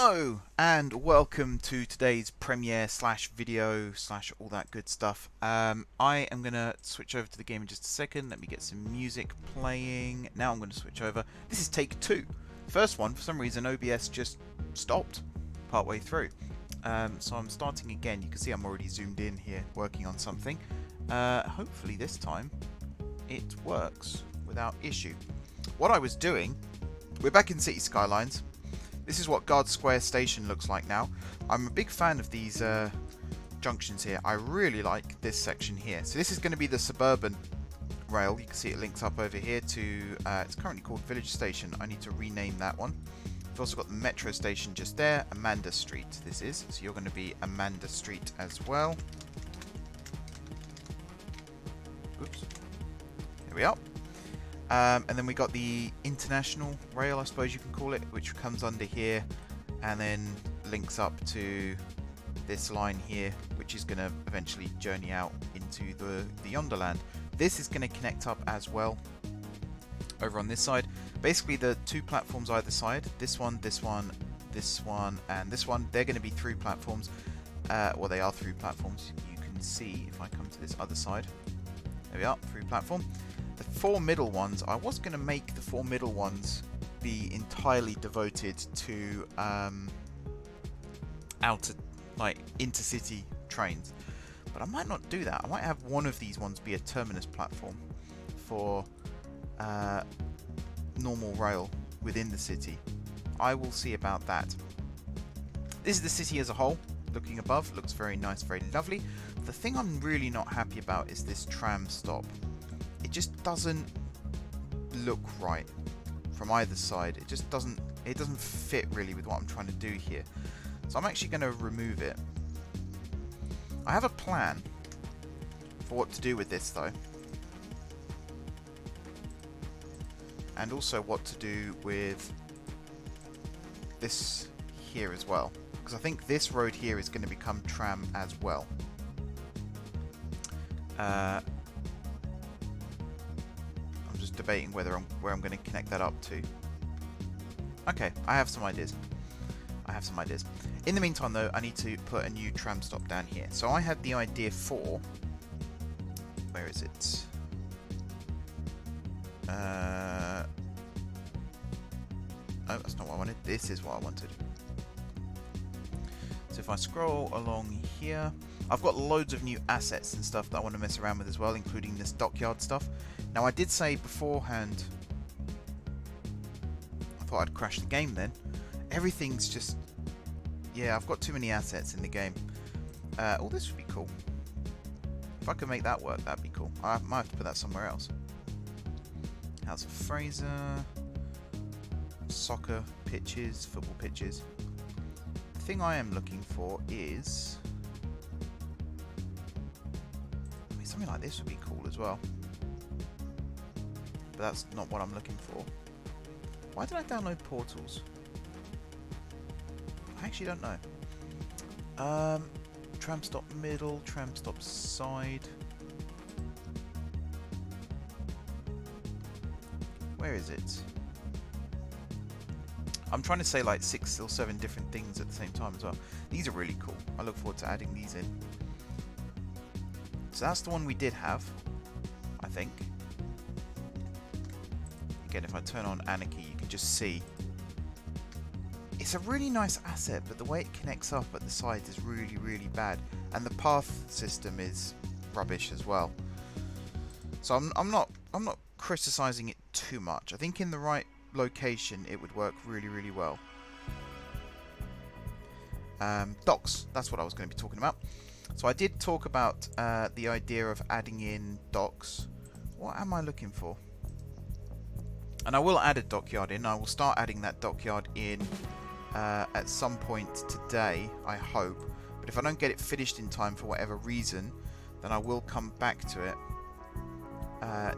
Hello and welcome to today's premiere slash video slash all that good stuff. I am going to switch over to the game in just a second. Let me get some music playing. Now I'm going to switch over. This is take two. First one, for some reason OBS just stopped partway through. So I'm starting again. You can see I'm already zoomed in here working on something. Hopefully this time it works without issue. What I was doing, we're back in City Skylines. This is what Guard Square Station looks like now. I'm a big fan of these junctions here. I really like this section here. So this is going to be the suburban rail. You can see it links up over here to, it's currently called Village Station. I need to rename that one. We've also got the metro station just there, Amanda Street this is. So you're going to be Amanda Street as well. Oops. Here we are. And then we got the international rail, I suppose you can call it, which comes under here and then links up to this line here, which is going to eventually journey out into the Yonderland. This is going to connect up as well over on this side. Basically the two platforms either side, this one, this one, this one, and this one, they're going to be through platforms. Well, they are through platforms. You can see if I come to this other side. There we are, through platform. The four middle ones, I was going to make the four middle ones be entirely devoted to outer, like intercity trains, but I might not do that. I might have one of these ones be a terminus platform for normal rail within the city. I will see about that. This is the city as a whole. Looking above, looks very nice, very lovely. The thing I'm really not happy about is this tram stop. It just doesn't look right from either side. It just doesn't fit really with what I'm trying to do here. So I'm actually going to remove it. I have a plan for what to do with this though. And also what to do with this here as well. Because I think this road here is going to become tram as well. Debating where I'm going to connect that up to. Okay, I have some ideas. In the meantime though, I need to put a new tram stop down here. So I had the idea for, where is it? Oh, that's not what I wanted. This is what I wanted. So if I scroll along here, I've got loads of new assets and stuff that I want to mess around with as well, including this dockyard stuff. Now I did say beforehand, I thought I'd crash the game then. Everything's just, yeah, I've got too many assets in the game. Oh, this would be cool. If I could make that work, that'd be cool. I might have to put that somewhere else. House of Fraser, soccer pitches, football pitches. The thing I am looking for is, I mean, something like this would be cool as well. But that's not what I'm looking for. Why did I download portals? I actually don't know. Tram stop middle, tram stop side. Where is it? I'm trying to say like 6 or 7 different things at the same time as well. These are really cool. I look forward to adding these in. So that's the one we did have, I think. Again, if I turn on Anarchy, you can just see. It's a really nice asset, but the way it connects up at the sides is really, really bad. And the path system is rubbish as well. So I'm not criticizing it too much. I think in the right location, it would work really, really well. Docks, that's what I was going to be talking about. So I did talk about the idea of adding in docks. What am I looking for? And I will add a dockyard in. I will start adding that dockyard in at some point today, I hope. But if I don't get it finished in time for whatever reason, then I will come back to it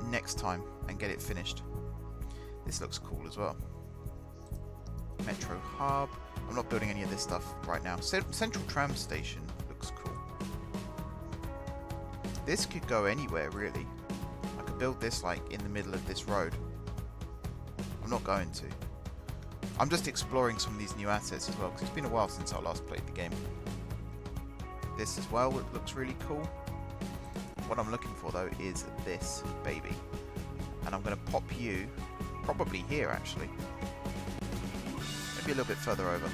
next time and get it finished. This looks cool as well. Metro Hub. I'm not building any of this stuff right now. Central Tram Station looks cool. This could go anywhere, really. I could build this like in the middle of this road. I'm not going to. I'm just exploring some of these new assets as well, because it's been a while since I last played the game. This as well, it looks really cool. What I'm looking for though is this baby. And I'm going to pop you, probably here actually. Maybe a little bit further over.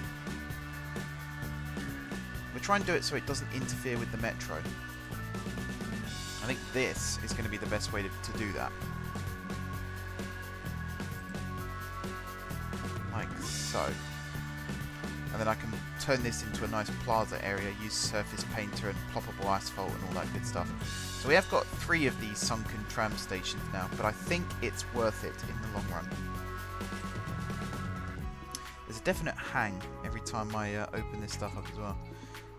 We'll try and do it so it doesn't interfere with the metro. I think this is going to be the best way to do that. Like so. And then I can turn this into a nice plaza area, use surface painter and ploppable asphalt and all that good stuff. So we have got 3 of these sunken tram stations now, but I think it's worth it in the long run. There's a definite hang every time I open this stuff up as well.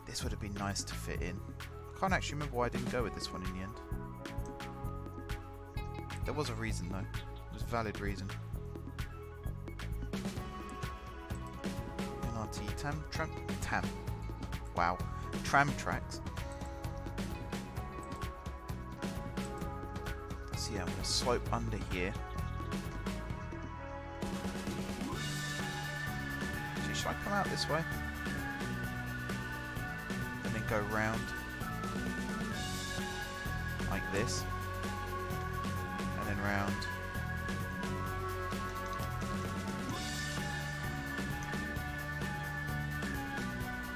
This would have been nice to fit in. I can't actually remember why I didn't go with this one in the end. There was a reason though. It was a valid reason. NRT tram tracks. So yeah, I'm going to slope under here. Actually, should I come out this way? And then go round like this. And then round.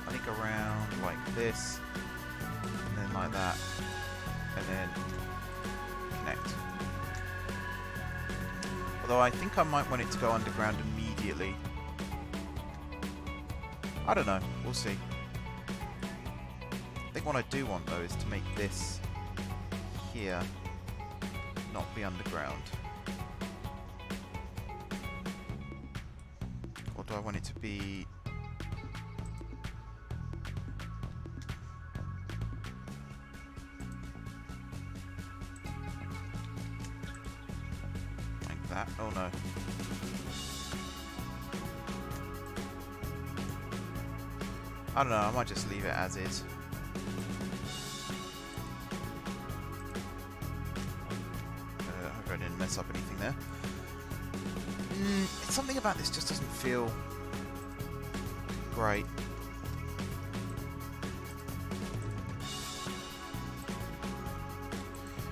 I think around like this. And then like that. And then connect. Although I think I might want it to go underground immediately. I don't know. We'll see. I think what I do want though is to make this here not be underground. Or do I want it to be... like that? Oh no. I don't know, I might just leave it as is. I hope I didn't mess up anything there. Something about this just doesn't feel great.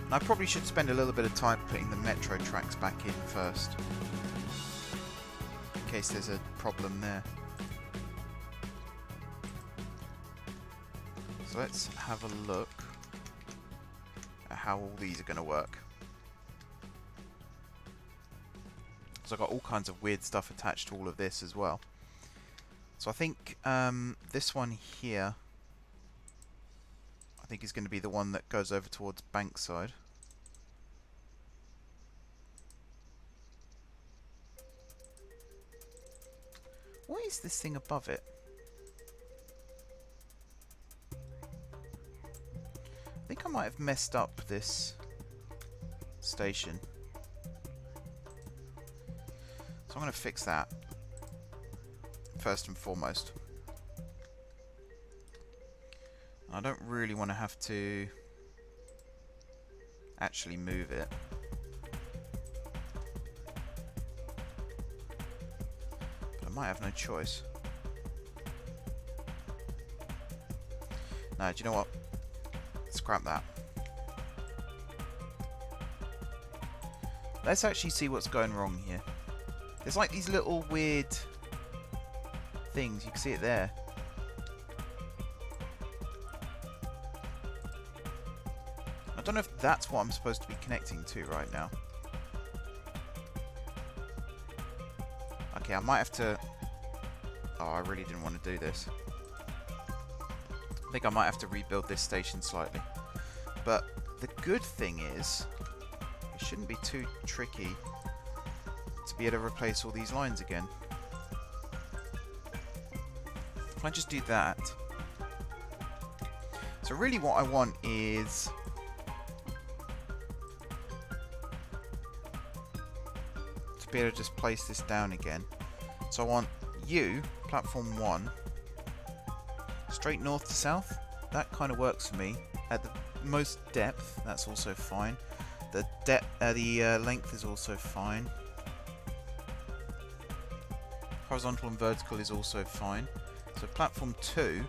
And I probably should spend a little bit of time putting the metro tracks back in first, in case there's a problem there. So let's have a look at how all these are going to work. So I've got all kinds of weird stuff attached to all of this as well. So I think this one here, I think is going to be the one that goes over towards Bankside. What is this thing above it? I think I might have messed up this station. So I'm going to fix that first and foremost. I don't really want to have to actually move it. But I might have no choice. No, do you know what? Scrap that. Let's actually see what's going wrong here. There's like these little weird things. You can see it there. I don't know if that's what I'm supposed to be connecting to right now. Okay, I might have to... Oh, I really didn't want to do this. I think I might have to rebuild this station slightly. But the good thing is, it shouldn't be too tricky to be able to replace all these lines again. If I just do that. So really what I want is to be able to just place this down again. So I want you, platform 1, straight north to south. That kind of works for me. At the most depth, that's also fine. The length is also fine. Horizontal and vertical is also fine. So platform 2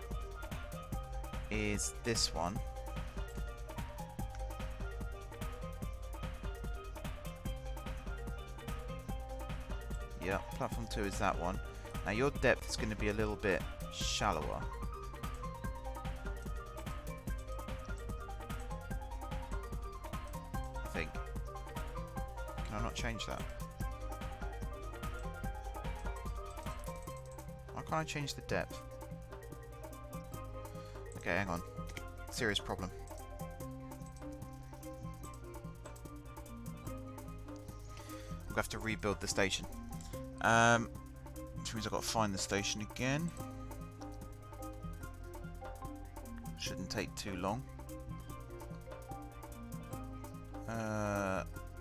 is this one. Yeah, platform 2 is that one. Now your depth is going to be a little bit shallower. I think. Can I not change that? Why can't I change the depth? Okay, hang on. Serious problem. We'll have to rebuild the station. Which means I've got to find the station again. Shouldn't take too long.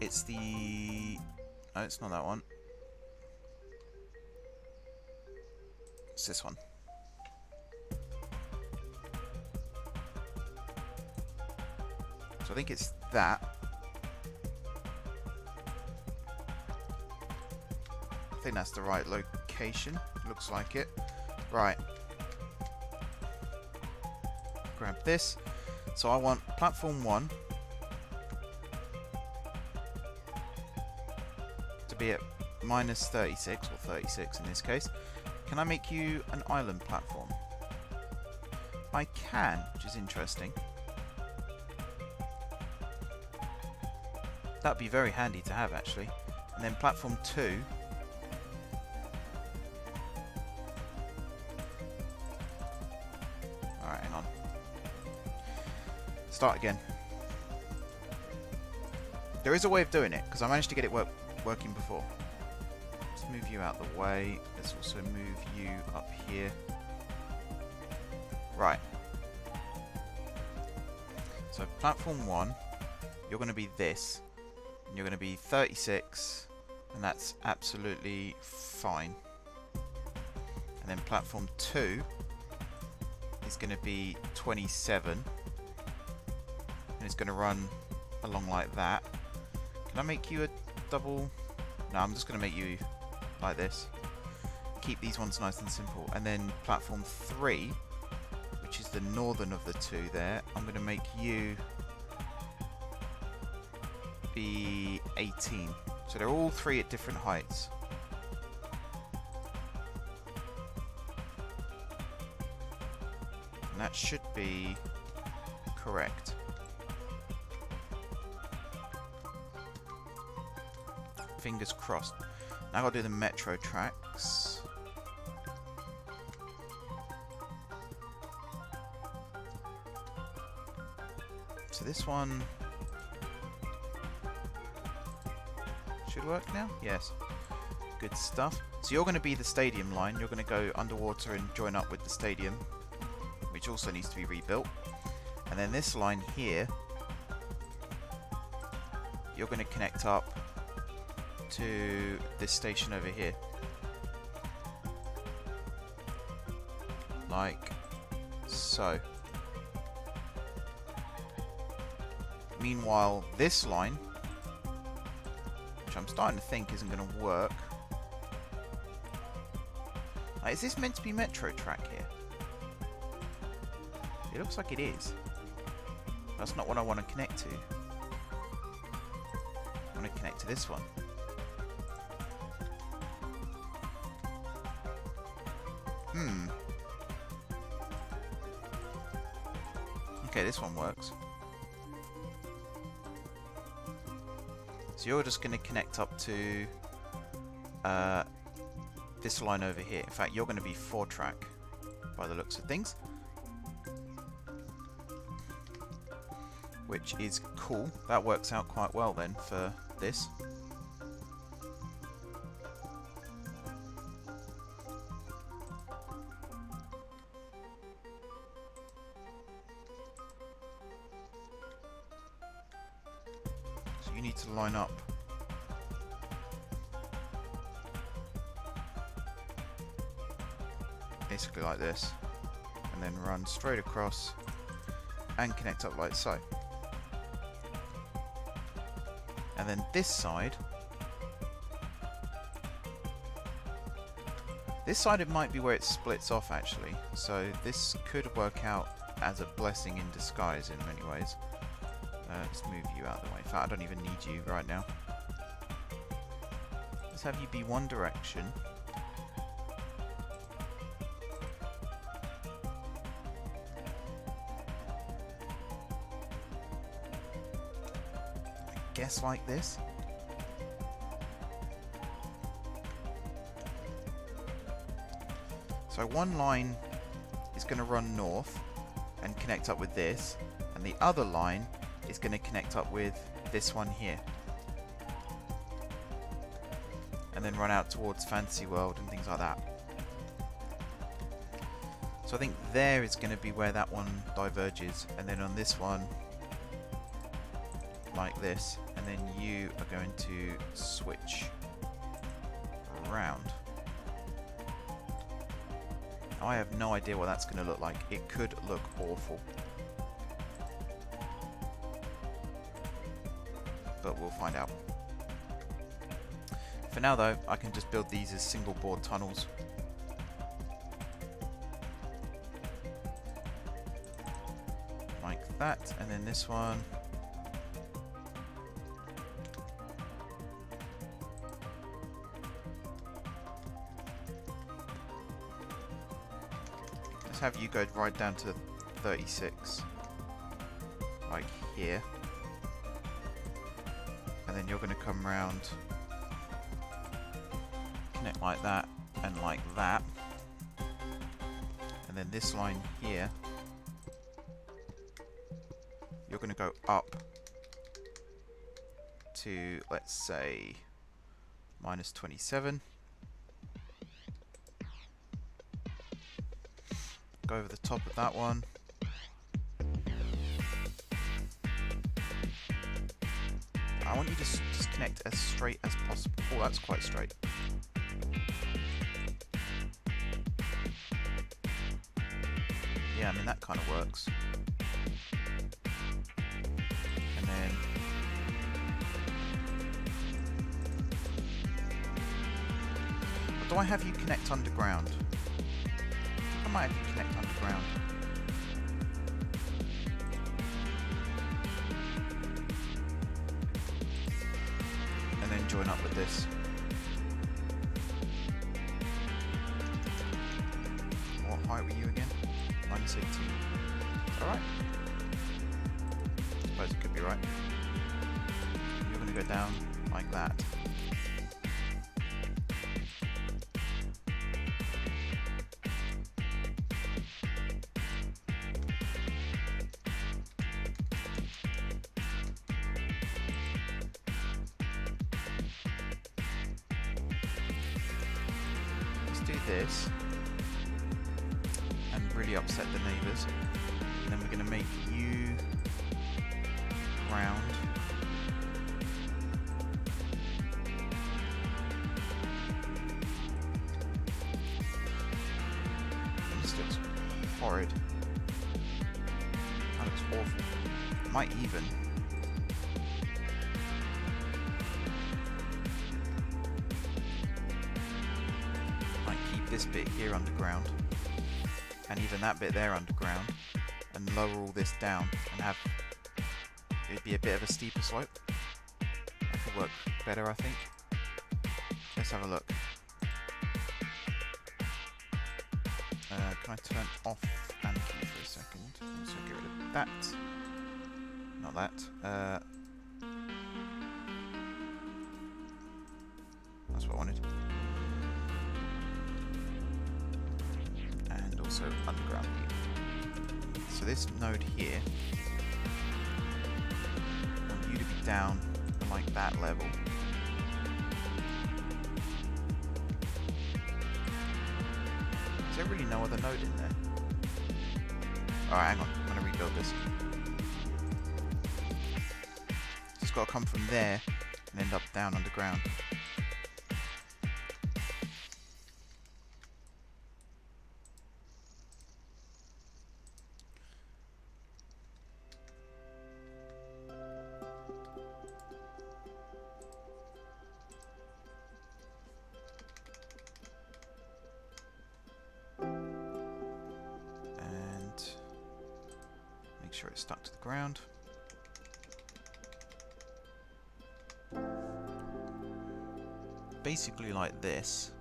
It's the... No, it's not that one. It's this one. So I think it's that. I think that's the right location. Looks like it. Right. Grab this. So I want platform 1 to be at minus 36, or 36 in this case. Can I make you an island platform? I can, which is interesting. That'd be very handy to have, actually. And then platform 2. Alright, hang on. Start again. There is a way of doing it, because I managed to get it working before. Let's move you out the way. Let's also move you up here. Right. So platform 1, you're going to be this. And you're going to be 36, and that's absolutely fine. And then platform 2 is going to be 27, and it's going to run along like that. Can I make you a double? No, I'm just going to make you like this. Keep these ones nice and simple. And then platform 3, which is the northern of the two there, I'm going to make you be 18. So they're all 3 at different heights. And that should be correct. Fingers crossed. Now I've got to do the metro tracks. So this one should work now? Yes. Good stuff. So you're going to be the stadium line. You're going to go underwater and join up with the stadium, which also needs to be rebuilt. And then this line here, you're going to connect up to this station over here. Like so. Meanwhile, this line, which I'm starting to think isn't going to work. Is this meant to be metro track here? It looks like it is. That's not what I want to connect to. I want to connect to this one. Okay, this one works. So you're just going to connect up to this line over here. In fact, you're going to be 4-track by the looks of things, which is cool. That works out quite well then for this. So you need to line up basically like this, and then run straight across and connect up like so. And then this side, This side it might be where it splits off actually, so this could work out as a blessing in disguise in many ways. Let's move you out of the way. In fact, I don't even need you right now. Let's have you be one direction. I guess like this. So one line is going to run north and connect up with this, and the other line is going to connect up with this one here. And then run out towards Fantasy World and things like that. So I think there is going to be where that one diverges, and then on this one, like this, and then you are going to switch around. I have no idea what that's going to look like. It could look awful. But we'll find out. For now though, I can just build these as single board tunnels. Like that, and then this one. Let's have you go right down to 36. Like here. And then you're going to come round, connect like that and like that, and then this line here you're going to go up to, let's say, -27. Go over the top of that one. I want you to just connect as straight as possible. Oh, that's quite straight. Yeah, I mean, that kind of works. And then... Or do I have you connect underground? I might have you connect underground. And then join up with this. What height were you again? -18. Alright. Suppose it could be right. You're going to go down like that. Do this and really upset the neighbours, and then we're going to make you round. This looks horrid. That looks awful. Might even this bit here underground, and even that bit there underground, and lower all this down and have it'd be a bit of a steeper slope. That could work better, I think. Let's have a look. Can I turn off Anki for a second? So get rid of that. Not that. That's what I wanted. Also underground view. So this node here, I want you to be down like that level. Is there really no other node in there? Alright, hang on, I'm going to rebuild this. It's got to come from there and end up down underground. sure it's stuck to the ground. Basically like this.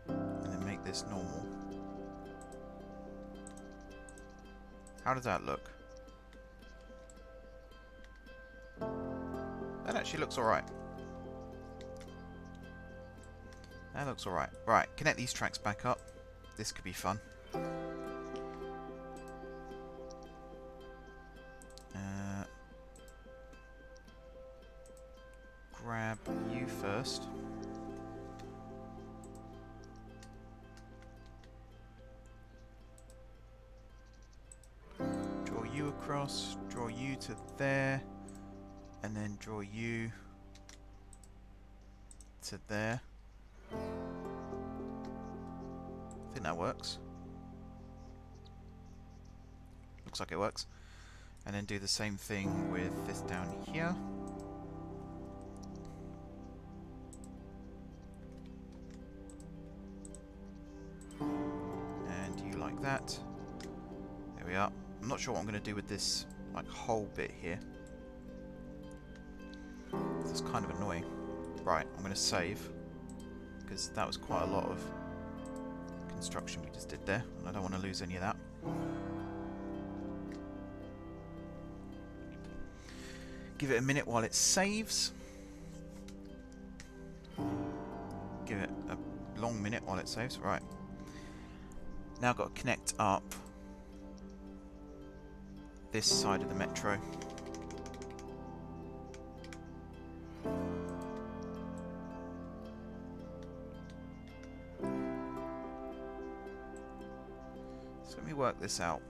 And then make this normal. How does that look? That actually looks alright. That looks alright. Right, connect these tracks back up. This could be fun. Grab you first. Draw you across, draw you to there, and then draw you to there. I think that works. Looks like it works. And then do the same thing with this down here. And you like that. There we are. I'm not sure what I'm going to do with this like whole bit here. It's kind of annoying. Right, I'm going to save, because that was quite a lot of construction we just did there, and I don't want to lose any of that. Give it a minute while it saves. Give it a long minute while it saves. Right. Now I've got to connect up this side of the metro. So let me work this out.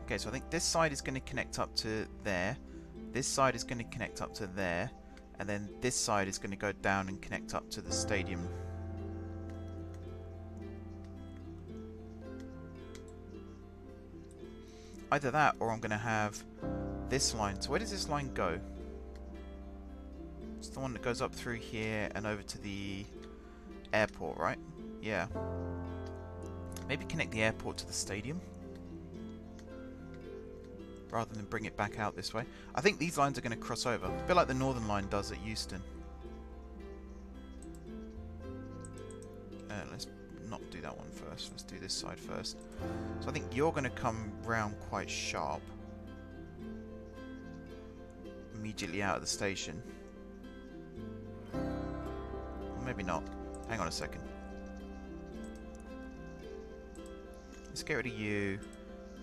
Okay, so I think this side is going to connect up to there, this side is going to connect up to there, and then this side is going to go down and connect up to the stadium. Either that, or I'm going to have this line. So where does this line go? It's the one that goes up through here and over to the airport, right? Yeah. Maybe connect the airport to the stadium, rather than bring it back out this way. I think these lines are going to cross over, a bit like the Northern Line does at Euston. Let's not do that one first. Let's do this side first. So I think you're going to come round quite sharp, immediately out of the station. Or maybe not. Hang on a second. Let's get rid of you,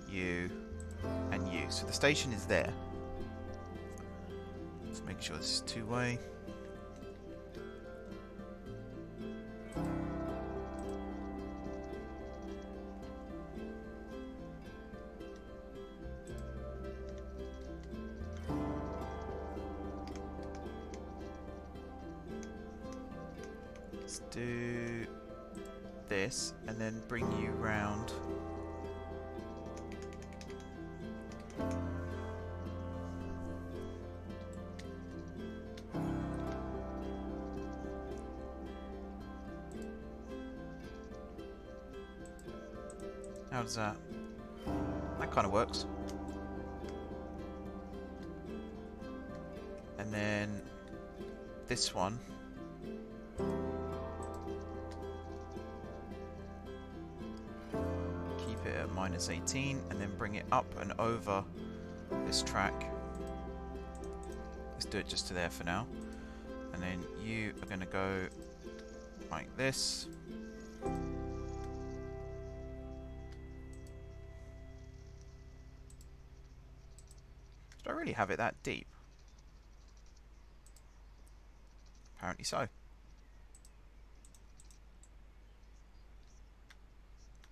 you, and you. So the station is there. Let's make sure this is two-way. Let's do this and then bring you round. How does that? That kind of works. And then this one. Keep it at -18 and then bring it up and over this track. Let's do it just to there for now. And then you are going to go like this. Did I really have it that deep? Apparently so.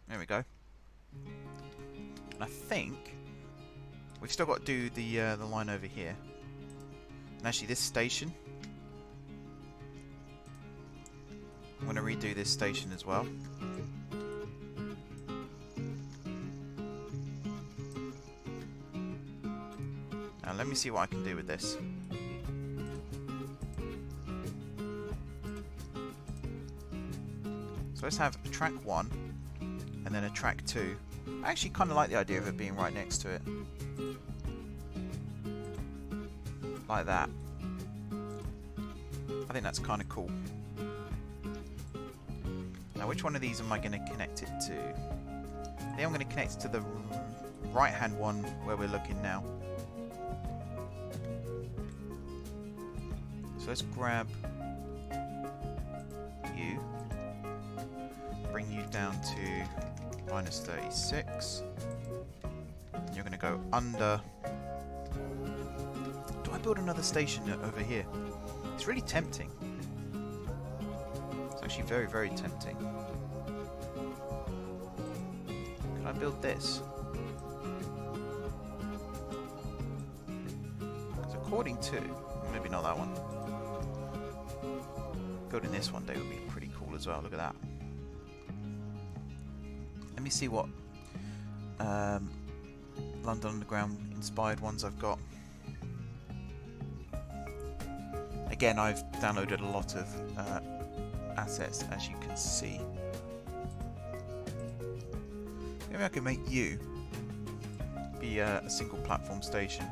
There we go. And I think we've still got to do the line over here. And actually this station, I'm going to redo this station as well. Now let me see what I can do with this. So let's have a track 1 and then a track 2. I actually kind of like the idea of it being right next to it. Like that. I think that's kind of cool. Now which one of these am I going to connect it to? I think I'm going to connect it to the right hand one where we're looking now. So let's grab you, bring you down to -36, and you're going to go under. Do I build another station over here? It's really tempting. It's actually very, very tempting. Can I build this? Because according to, maybe not that one, building this one day would be pretty cool as well. Look at that. Let me see what London Underground inspired ones I've got. Again, I've downloaded a lot of assets, as you can see. Maybe I could make you be a single platform station.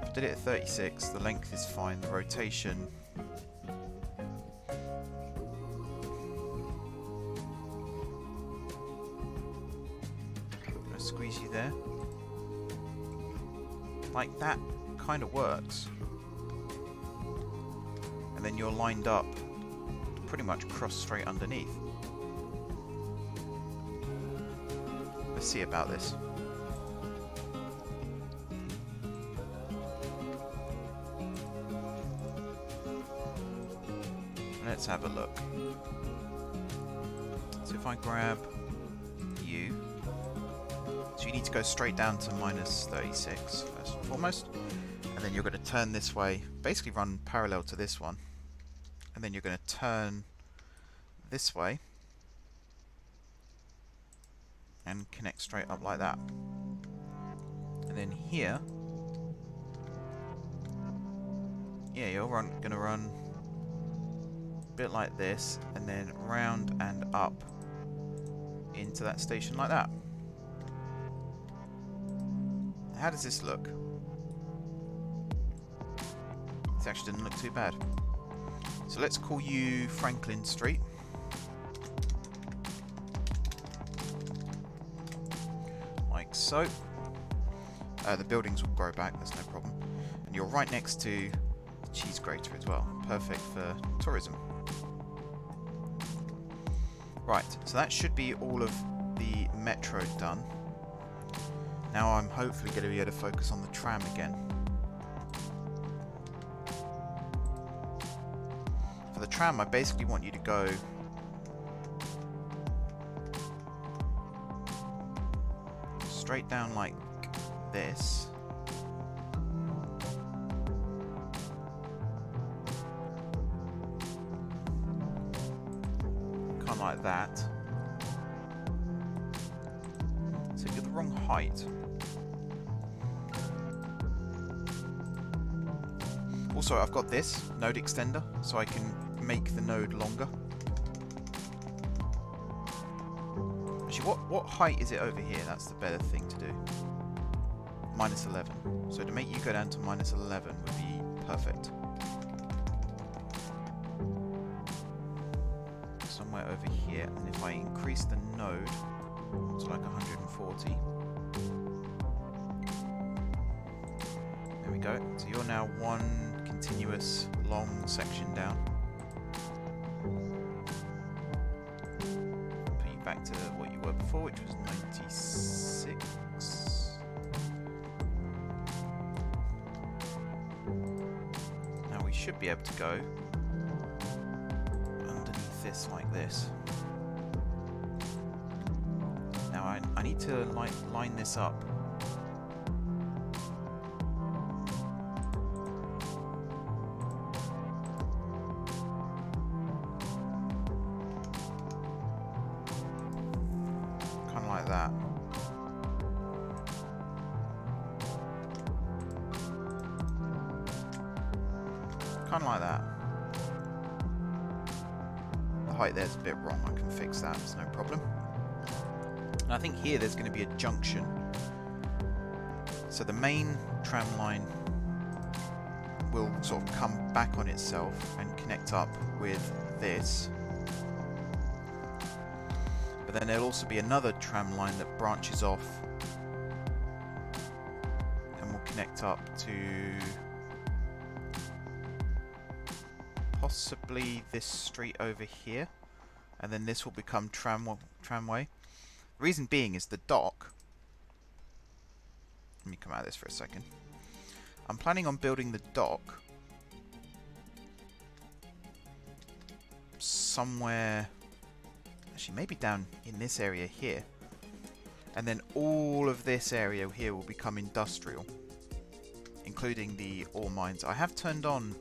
If I did it at 36, the length is fine, the rotation. I'll squeeze you there. Like that kind of works. And then you're lined up to pretty much cross straight underneath. Let's see about this. Let's have a look. So if I grab you, so you need to go straight down to -36 first and foremost, and then you're going to turn this way, basically run parallel to this one, and then you're going to turn this way and connect straight up like that. And then here, yeah, you're going to run a bit like this, and then round and up into that station like that. How does this look? This actually didn't look too bad. So let's call you Franklin Street. Like so. The buildings will grow back, that's no problem. And you're right next to the cheese grater as well. Perfect for tourism. Right, so that should be all of the metro done. Now I'm hopefully going to be able to focus on the tram again. For the tram, I basically want you to go straight down like this. Kind of like that. So you're the wrong height. Also, I've got this node extender, so I can make the node longer. Actually, what height is it over here? That's the better thing to do. -11. So to make you go down to -11 would be perfect. Somewhere over here, and if I increase the node to like 140. There we go. So you're now one continuous long section down. Put you back to what you were before, which was 96. Now we should be able to go underneath this like this. Now I need to line this up. Like that. Kind of like that. height there's a bit wrong. I can fix that, it's no problem. And I think here there's going to be a junction. So the main tram line will sort of come back on itself and connect up with this. But then there'll also be another tram line that branches off and will connect up to possibly this street over here, and then this will become tramway. The reason being is the dock. Let me come out of this for a second. I'm planning on building the dock somewhere, actually maybe down in this area here, and then all of this area here will become industrial, including the ore mines. I have turned on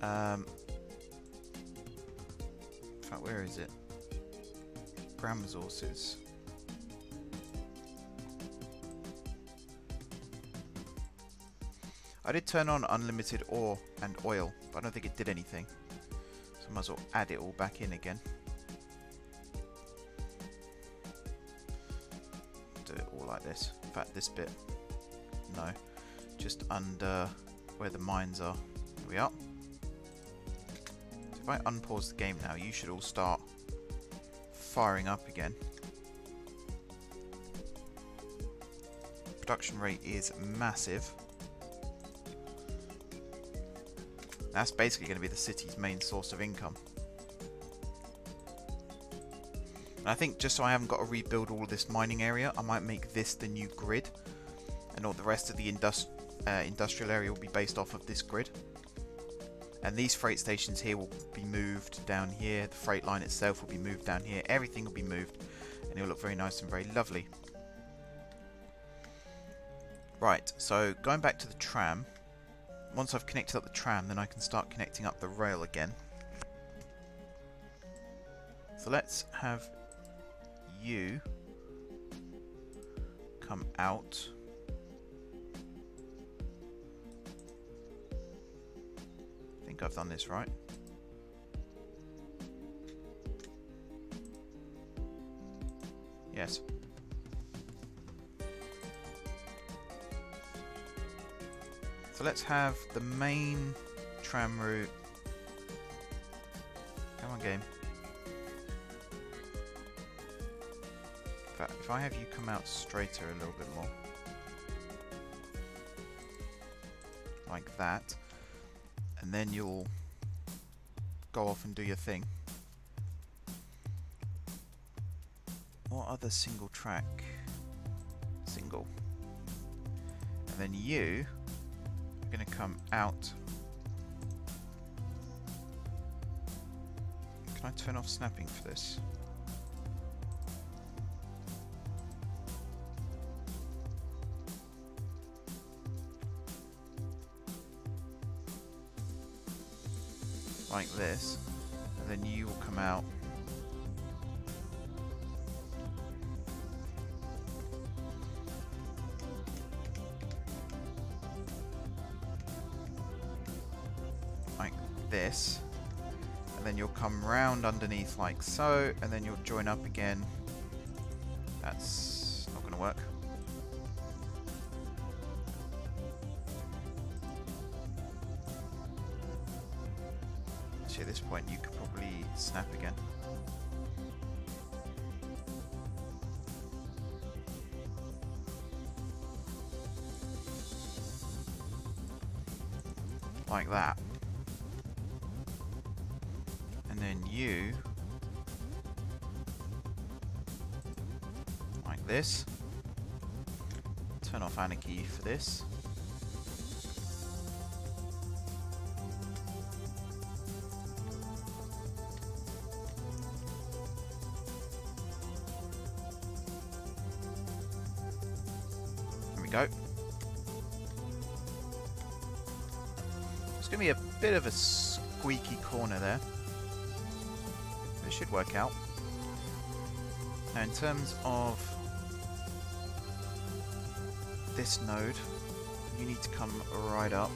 in fact, where is it? Ground resources. I did turn on unlimited ore and oil, but I don't think it did anything. So I might as well add it all back in again. Do it all like this. In fact, this bit, no. Just under where the mines are. Here we are. So if I unpause the game now, you should all start firing up again. Production rate is massive. That's basically going to be the city's main source of income. And I think just so I haven't got to rebuild all of this mining area, I might make this the new grid, and all the rest of the industrial area will be based off of this grid. And these freight stations here will be moved down here. The freight line itself will be moved down here. Everything will be moved, and it will look very nice and very lovely. Right, so going back to the tram. Once I've connected up the tram, then I can start connecting up the rail again. So let's have you come out. I think I've done this right. Yes. So let's have the main tram route. Come on, game. In fact, if I have you come out straighter a little bit more. Like that. And then you'll go off and do your thing. What other single track? Single. And then you going to come out. Can I turn off snapping for this? Like this, and then you will come out this, and then you'll come round underneath like so, and then you'll join up again. That's not going to work. See, at this point you could probably snap again. Like that. And then you, like this. Turn off anarchy for this. There we go. It's going to be a bit of a squeaky corner there. Should work out. Now in terms of this node, you need to come right up.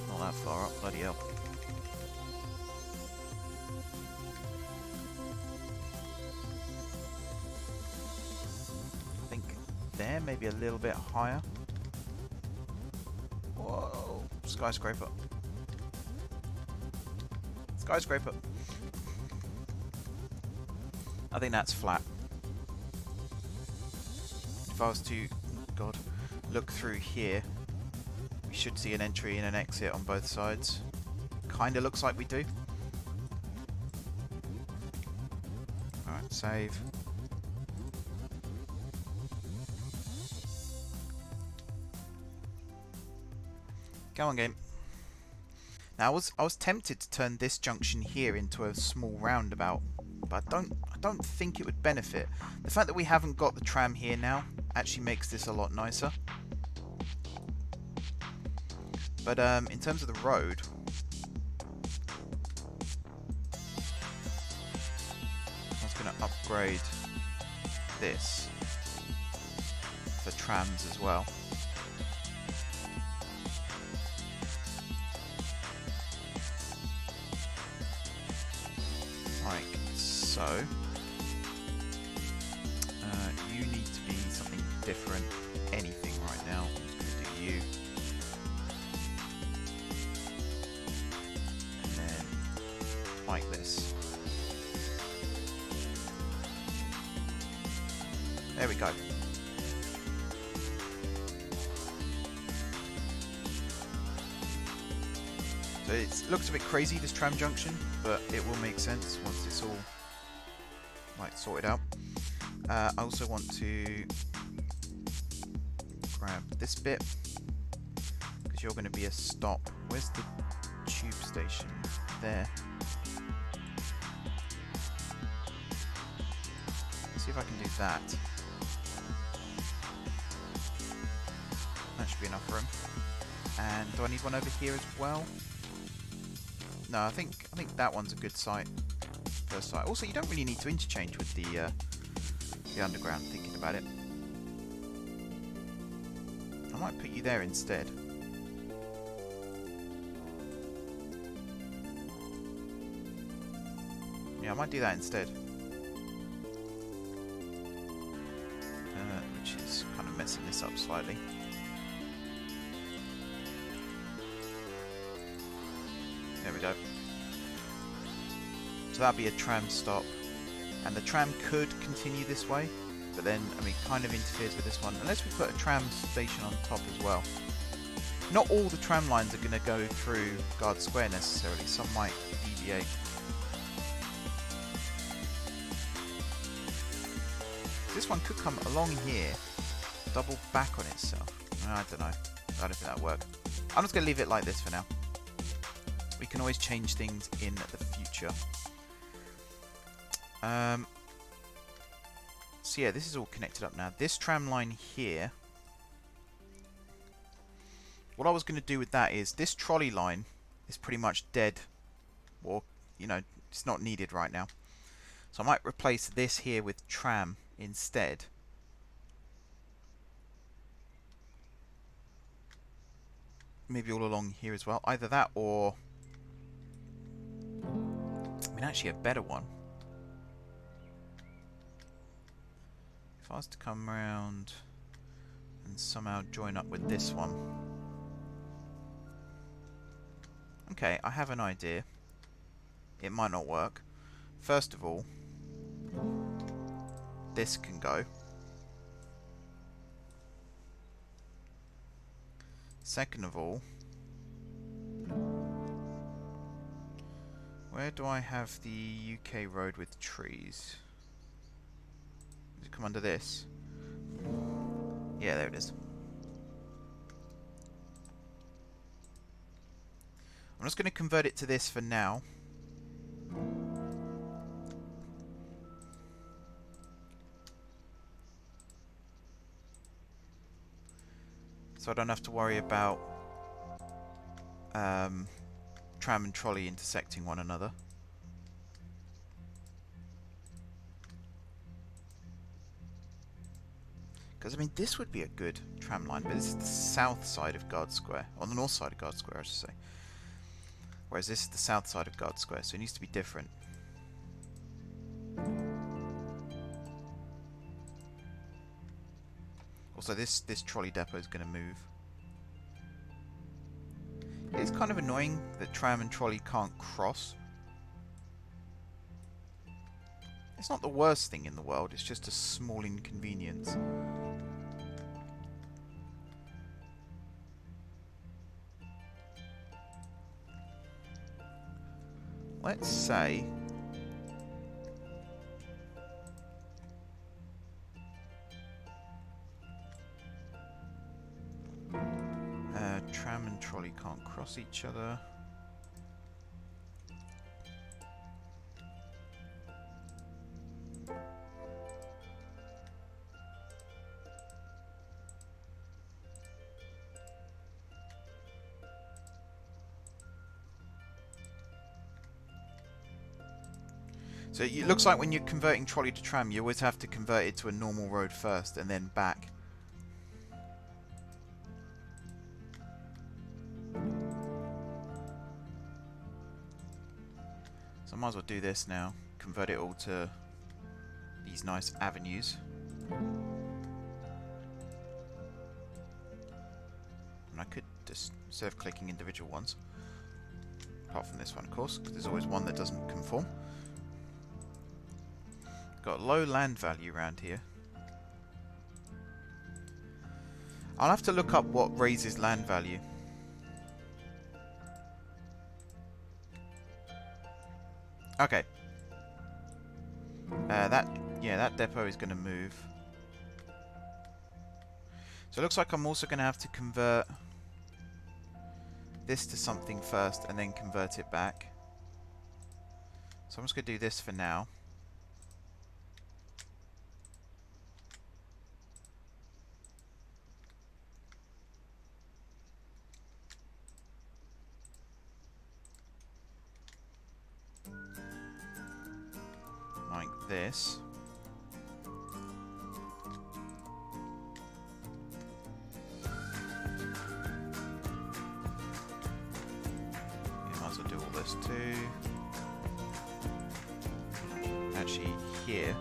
Not that far up, bloody hell. there, maybe a little bit higher. Whoa, skyscraper. Skyscraper. I think that's flat. If I was to, God, look through here, we should see an entry and an exit on both sides. Kinda looks like we do. Alright, save. Go on, game. Now I was tempted to turn this junction here into a small roundabout, but I don't think it would benefit. The fact that we haven't got the tram here now actually makes this a lot nicer. But in terms of the road, I was going to upgrade this for trams as well. Like so. You need to be something different. Anything right now. I'm just going to do you. And then like this. There we go. So it looks a bit crazy, this tram junction, but it will make sense once it's all like sorted out. I also want to grab this bit because you're going to be a stop. Where's the tube station? There. Let's see if I can do that. That should be enough room. And do I need one over here as well? No, I think that one's a good site. First site. Also, you don't really need to interchange with the underground. Thinking about it, I might put you there instead. Yeah, I might do that instead. Which is kind of messing this up slightly. There we go. So that'd be a tram stop. And the tram could continue this way, but then, I mean, kind of interferes with this one. Unless we put a tram station on top as well. Not all the tram lines are going to go through Guard Square necessarily. Some might deviate. This one could come along here, double back on itself. I don't know. I don't think that'll work. I'm just going to leave it like this for now. We can always change things in the future. So yeah, this is all connected up now. This tram line here, what I was going to do with that is, this trolley line is pretty much dead. Or, you know, it's not needed right now. So I might replace this here with tram instead. Maybe all along here as well. Either that or, I mean, actually a better one. If I was to come around and somehow join up with this one. Okay, I have an idea. It might not work. First of all, this can go. Second of all, where do I have the UK road with trees? Does it come under this? Yeah, there it is. I'm just going to convert it to this for now. So I don't have to worry about tram and trolley intersecting one another. Because, I mean, this would be a good tram line, but this is the south side of Guard Square. On the north side of Guard Square, I should say. Whereas this is the south side of Guard Square, so it needs to be different. Also, this trolley depot is going to move. It's kind of annoying that tram and trolley can't cross. It's not the worst thing in the world, it's just a small inconvenience. Let's say tram and trolley can't cross each other. So it looks like when you're converting trolley to tram, you always have to convert it to a normal road first and then back. So I might as well do this now. Convert it all to these nice avenues. And I could just, instead of clicking individual ones, apart from this one of course, because there's always one that doesn't conform. Got low land value around here. I'll have to look up what raises land value. Okay. That depot is going to move. So it looks like I'm also going to have to convert this to something first and then convert it back. So I'm just going to do this for now. Like this. You might as well do all this too. Actually, here.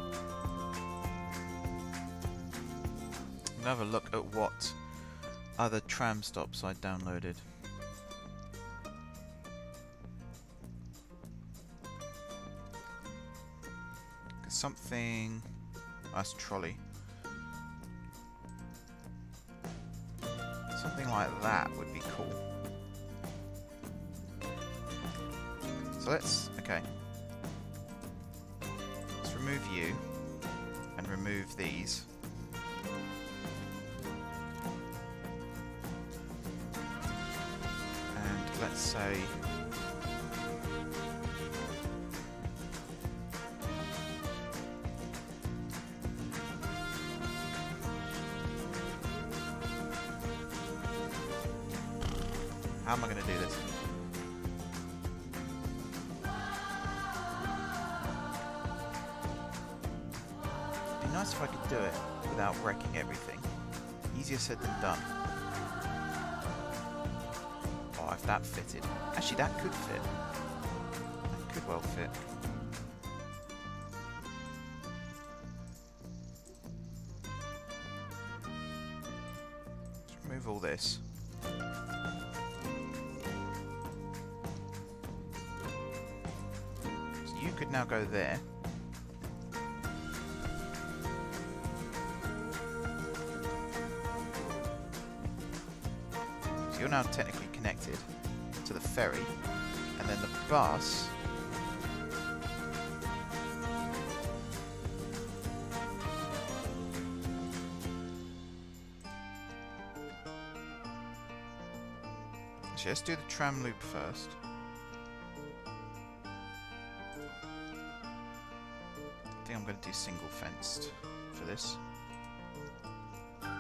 I'm gonna have a look at what other tram stops I downloaded. Something... that's trolley. Something like that would be cool. So let's... okay. Let's remove you. And remove these. And let's say... how am I going to do this? It'd be nice if I could do it without wrecking everything. Easier said than done. Oh, if that fitted. Actually, that could fit. That could well fit. Let's remove all this. Could now go there. So you're now technically connected to the ferry, and then the bus actually, let's do the tram loop first. I think I'm going to do single fenced for this. And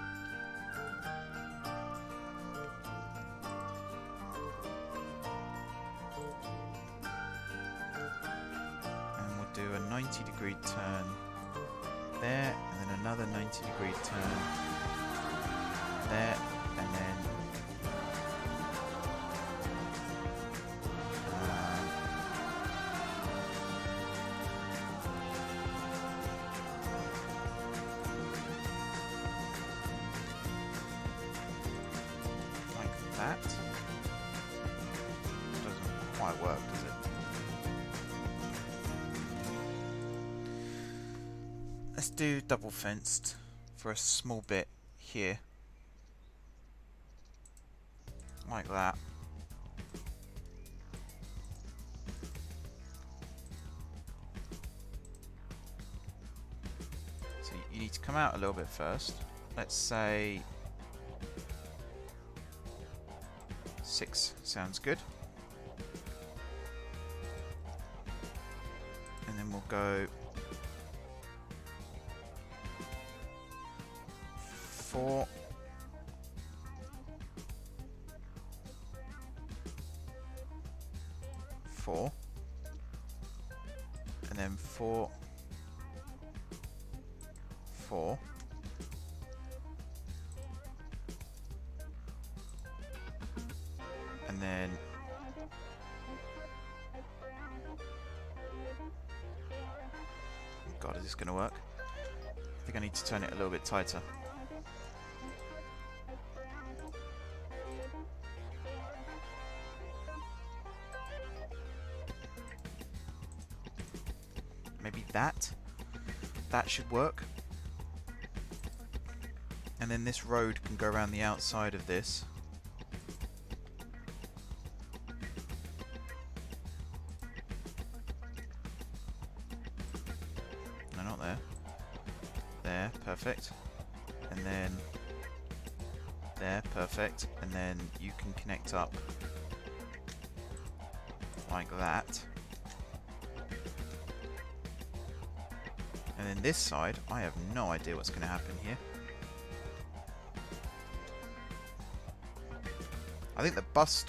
we'll do a 90-degree turn there, and then another 90-degree turn there, and then that. Doesn't quite work, does it? Let's do double fenced for a small bit here. Like that. So you need to come out a little bit first. Let's say 6 sounds good. And then we'll go 4. 4. And then 4. 4. And then God, is this going to work? I think I need to turn it a little bit tighter. Maybe that should work. And then this road can go around the outside of this. No, not there. There, perfect. And then there, perfect. And then you can connect up like that. And then this side, I have no idea what's going to happen here. I think the bus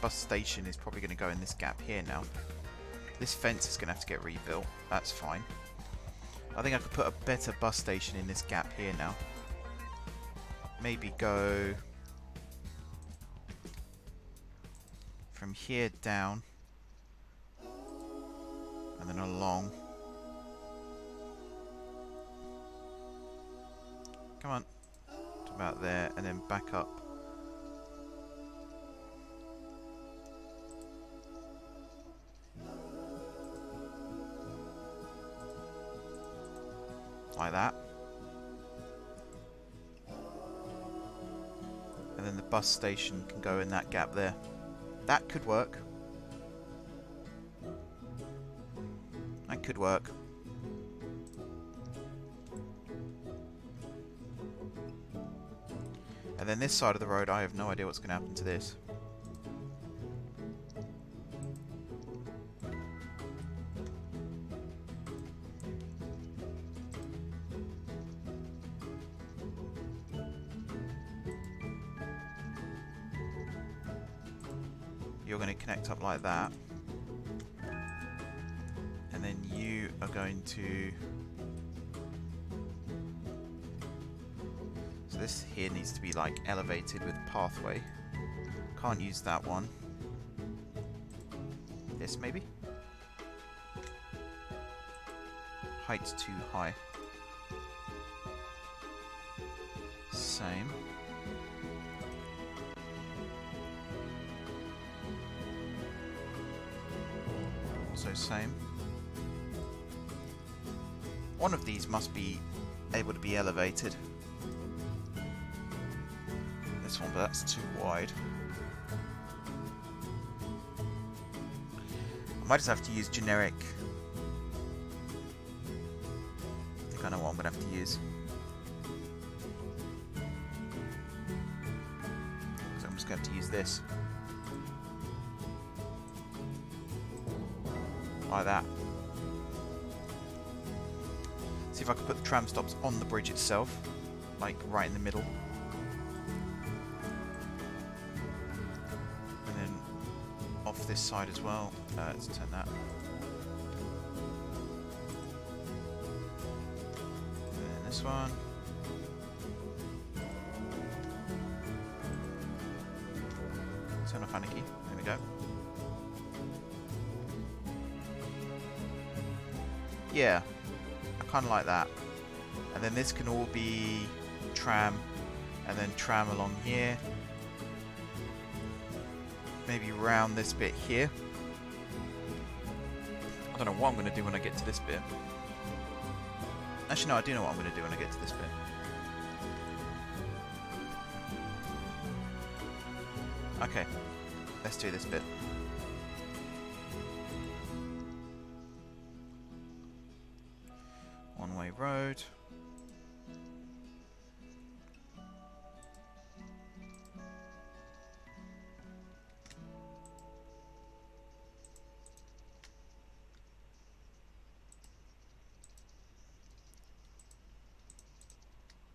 station is probably going to go in this gap here now. This fence is going to have to get rebuilt. That's fine. I think I could put a better bus station in this gap here now. Maybe go from here down and then along. Come on, to about there, and then back up. Like that. And then the bus station can go in that gap there. That could work. That could work. And then this side of the road, I have no idea what's going to happen to this. You're going to connect up like that. And then you are going to... So this here needs to be like elevated with pathway. Can't use that one. This maybe? Height's too high. Same. Also same. One of these must be able to be elevated. This one, but that's too wide. I might just have to use generic. I think I know what I'm going to have to use. So I'm just going to have to use this. Like that. See if I can put the tram stops on the bridge itself, like right in the middle. And then off this side as well. Let's turn that. And then this one. Turn off Anarchy. There we go. Yeah, I kind of like that. And then this can all be tram, and then tram along here, maybe round this bit here. I don't know what I'm going to do when I get to this bit. Actually, no, I do know what I'm going to do when I get to this bit. Okay, let's do this bit. One-way road.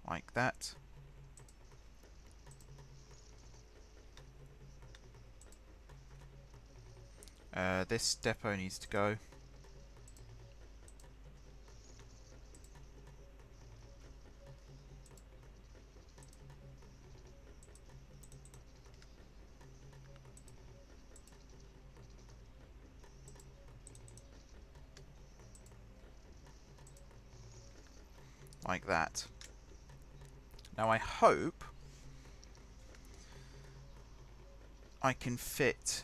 Like that. This depot needs to go. Like that. Now I hope I can fit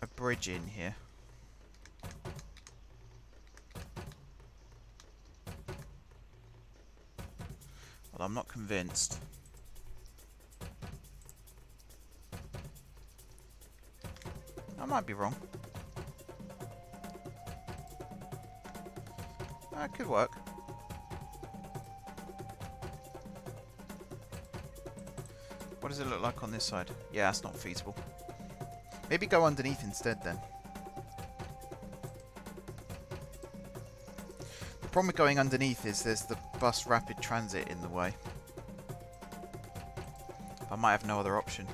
a bridge in here. Well, I'm not convinced. I might be wrong. That could work. What does it look like on this side? Yeah, that's not feasible. Maybe go underneath instead then. The problem with going underneath is there's the bus rapid transit in the way. I might have no other option.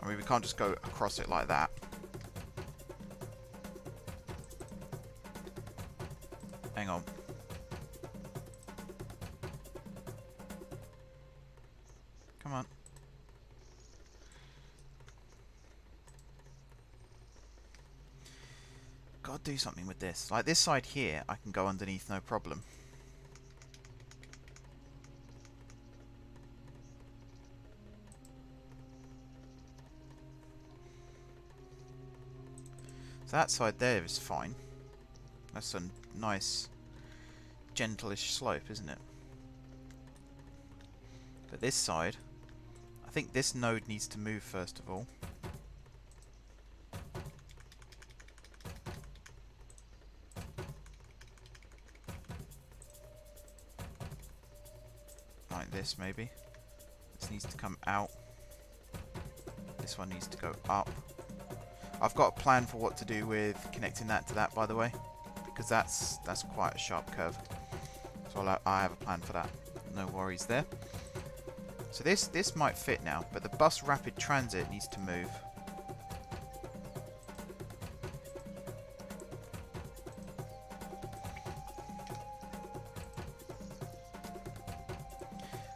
I mean, we can't just go across it like that. Hang on. Come on. Gotta do something with this. Like this side here, I can go underneath no problem. So that side there is fine. That's a nice, gentle-ish slope, isn't it? But this side, I think this node needs to move first of all. Like this, maybe. This needs to come out. This one needs to go up. I've got a plan for what to do with connecting that to that, by the way, because that's quite a sharp curve. So I have a plan for that. No worries there. So this might fit now, but the bus rapid transit needs to move.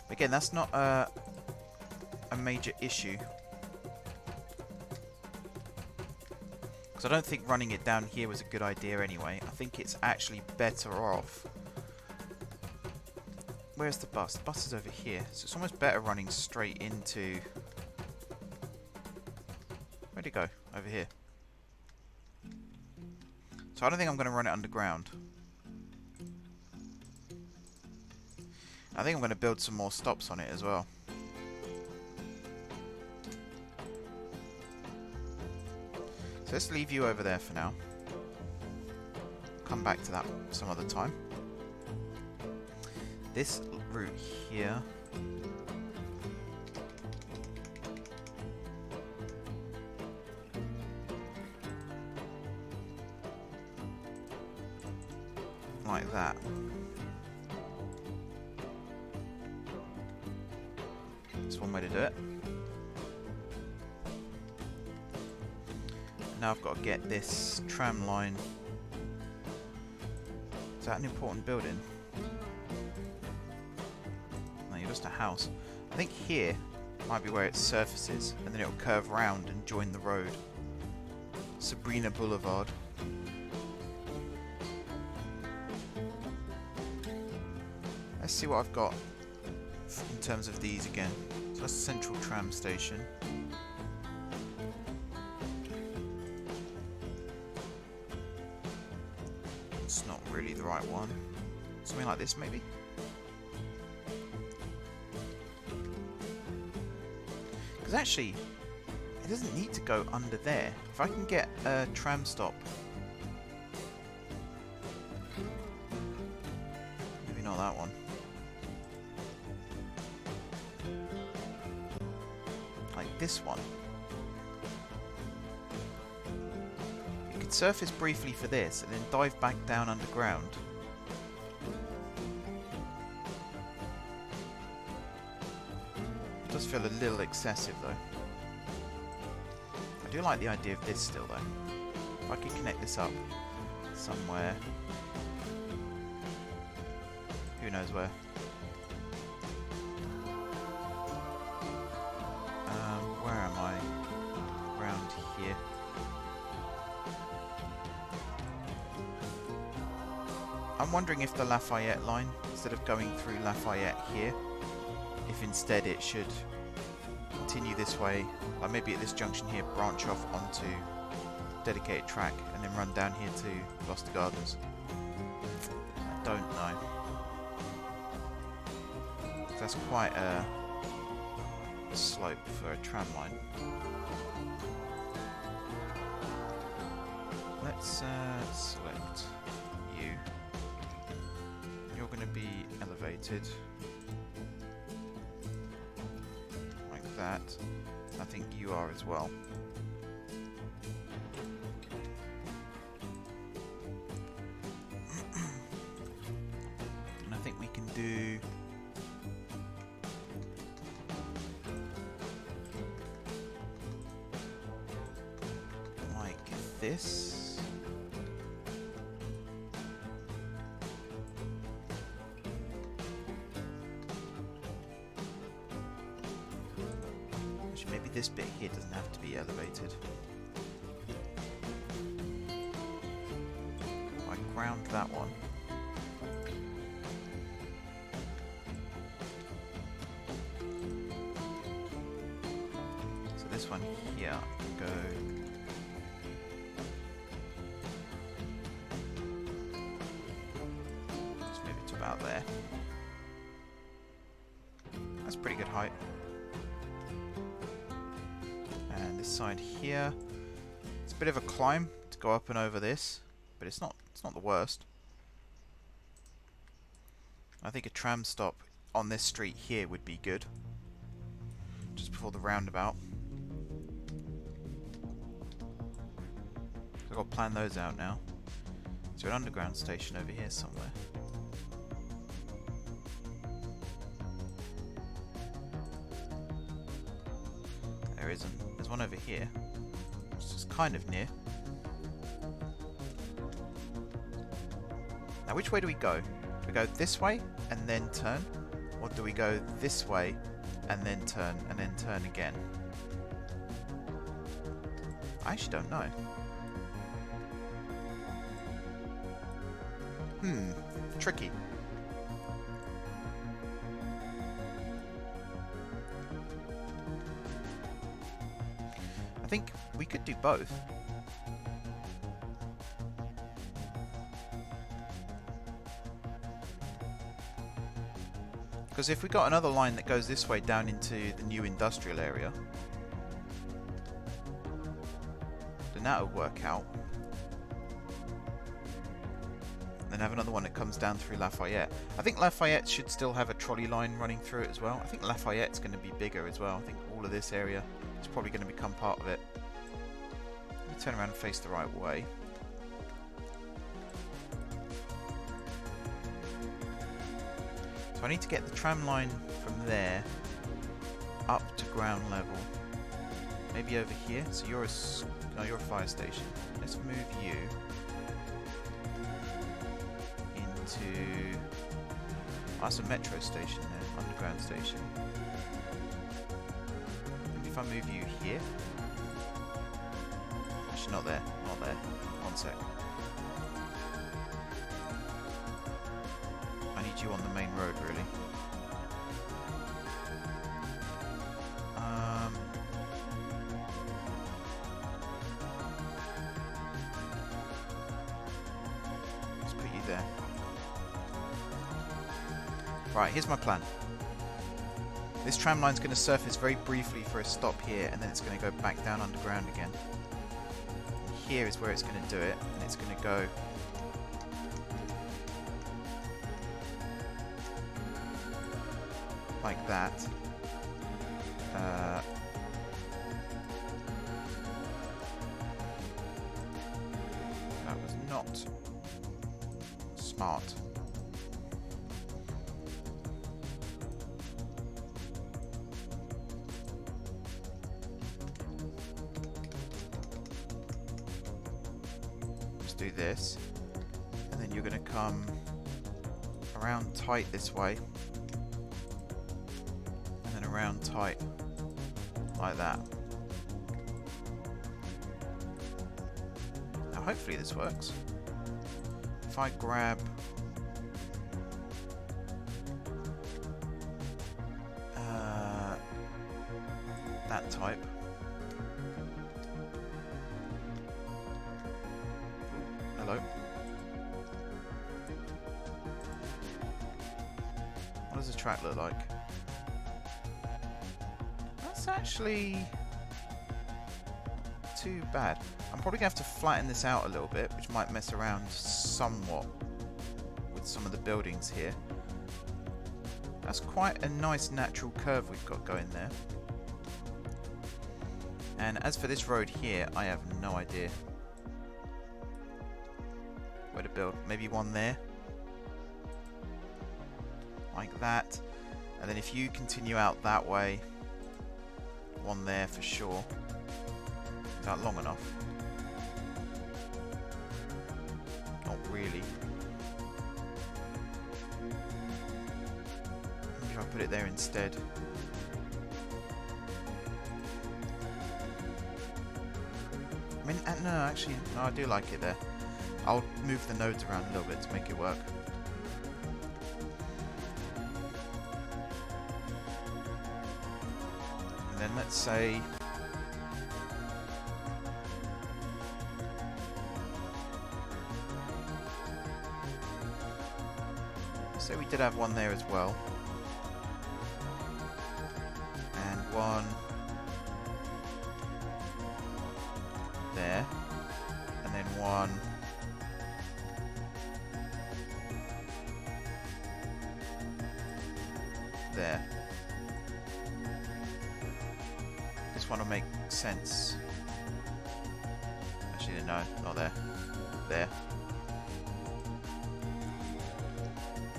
Again, that's not a major issue. Because I don't think running it down here was a good idea anyway. I think it's actually better off. Where's the bus? The bus is over here. So it's almost better running straight into... Where'd it go? Over here. So I don't think I'm going to run it underground. I think I'm going to build some more stops on it as well. So let's leave you over there for now. Come back to that some other time. This route here. Like that. That's one way to do it. Now I've got to get this tram line. Is that an important building? No, you're just a house. I think here might be where it surfaces, and then it'll curve round and join the road. Sabrina Boulevard. Let's see what I've got in terms of these again. So that's the central tram station. It's not really the right one. Something like this maybe? Because actually, it doesn't need to go under there. If I can get a tram stop. Maybe not that one. Like this one. You could surface briefly for this and then dive back down underground. It does feel a little excessive though. I do like the idea of this still though. If I could connect this up somewhere. Who knows where. Where am I? Around here. I'm wondering if the Lafayette line, instead of going through Lafayette here, if instead it should continue this way, like maybe at this junction here, branch off onto dedicated track and then run down here to Gloucester Gardens. I don't know. That's quite a slope for a tram line. Let's select you. You're going to be elevated. Like that. I think you are as well. And I think we can do... like this. Actually, maybe this bit here doesn't have to be elevated. I ground that one. So this one here can go. About there. That's pretty good height. And this side here, it's a bit of a climb to go up and over this, but it's not the worst. I think a tram stop on this street here would be good, just before the roundabout. So I've got to plan those out now. Is there an underground station over here somewhere? There isn't. There's one over here, which is kind of near. Now, which way do we go? Do we go this way and then turn? Or do we go this way and then turn again? I actually don't know. Tricky. I think we could do both. Because if we got another line that goes this way down into the new industrial area, then that would work out. Then have another one that comes down through Lafayette. I think Lafayette should still have a trolley line running through it as well. I think Lafayette's going to be bigger as well. I think all of this area is probably going to become part of it. Let me turn around and face the right way. So I need to get the tram line from there up to ground level. Maybe over here. So you're a fire station. Let's move you into... oh, that's a metro station there, underground station. Maybe if I move you here. Actually, not there. One sec. I need need you on the main road, really. Let's put you there. Right, here's my plan. This tram line's going to surface very briefly for a stop here, and then it's going to go back down underground again. And here is where it's going to do it, and it's going to go like that. That was not smart. Just do this, and then you're going to come around tight this way, and then around tight like that. Now hopefully this works. If I grab that type, hello. What does the track look like? That's actually too bad. I'm probably going to have to flatten this out a little bit, which might mess around somewhat with some of the buildings here. That's quite a nice natural curve we've got going there. And as for this road here, I have no idea where to build. Maybe one there, like that. And then if you continue out that way, one there for sure. Is that long enough? Not really. Maybe if I put it there instead. I mean, no, actually, no, I do like it there. I'll move the nodes around a little bit to make it work. And then let's say we did have one there as well, and one there, and then one there. This one will make sense. Actually, no, not there. There.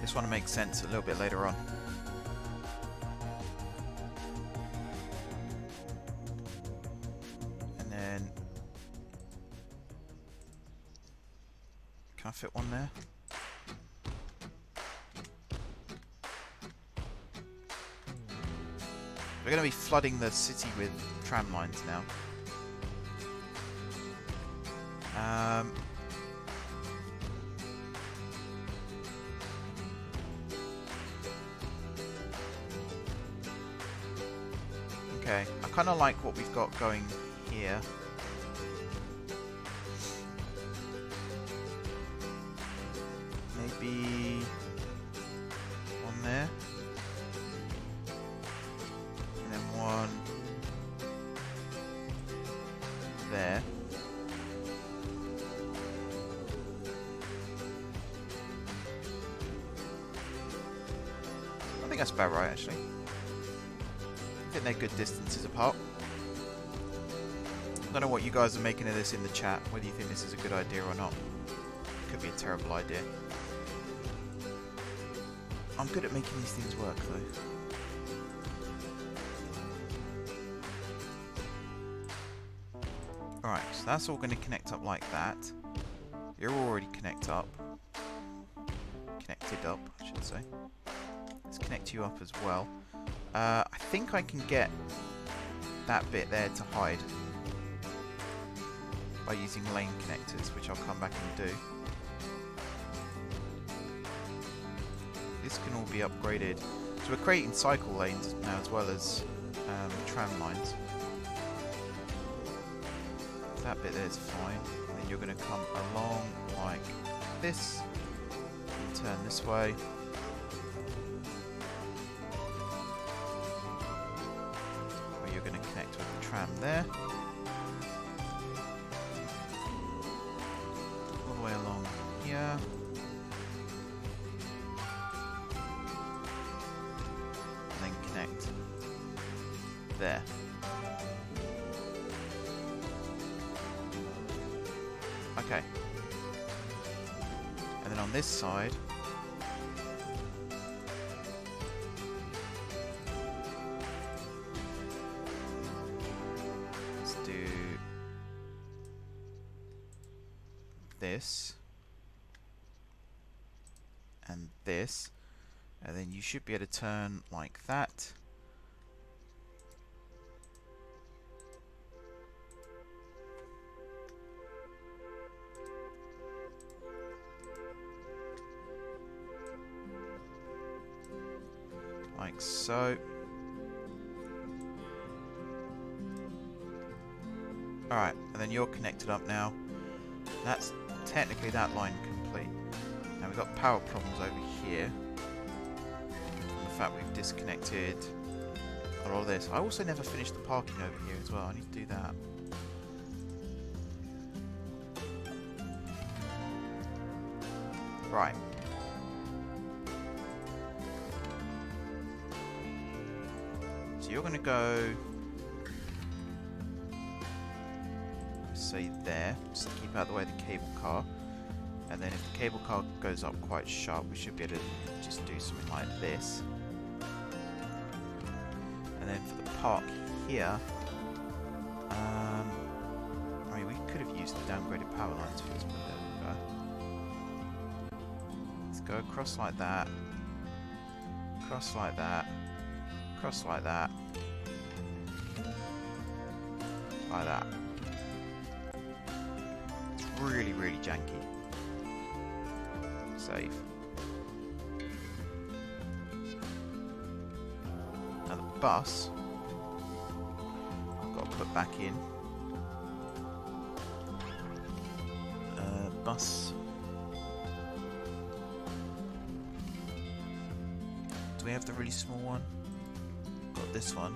This one will make sense a little bit later on. And then can I fit one there? We're going to be flooding the city with tram lines now. Okay, I kind of like what we've got going here. Maybe one there. And then one there. I think that's about right, actually. I think they're good distances apart. I don't know what you guys are making of this in the chat, whether you think this is a good idea or not. It could be a terrible idea. I'm good at making these things work, though. Alright, so that's all going to connect up like that. You're already connected up, I should say. Let's connect you up as well. I think I can get that bit there to hide by using lane connectors, which I'll come back and do. this can all be upgraded. So we're creating cycle lanes now as well as tram lines. That bit there is fine. And then you're going to come along like this and turn this way. Where you're going to connect with the tram there. All the way along here. And then connect there. Okay. And then on this side, let's do this and this, and then you should be able to turn like that. Like so. Alright, and then you're connected up now. That's technically that line complete. Now we've got power problems over here. From the fact we've disconnected a lot of this. I also never finished the parking over here as well. I need to do that. Right. So you're going to go, say there, just to keep out of the way of the cable car. And then if the cable car goes up quite sharp, we should be able to just do something like this. And then for the park here, I mean, we could have used the downgraded power lines for this, but there we go. Let's go across like that, across like that. Across like that. Like that. It's really, really janky. Save. Now the bus, I've got to put back in. Bus. Do we have the really small one? Got this one.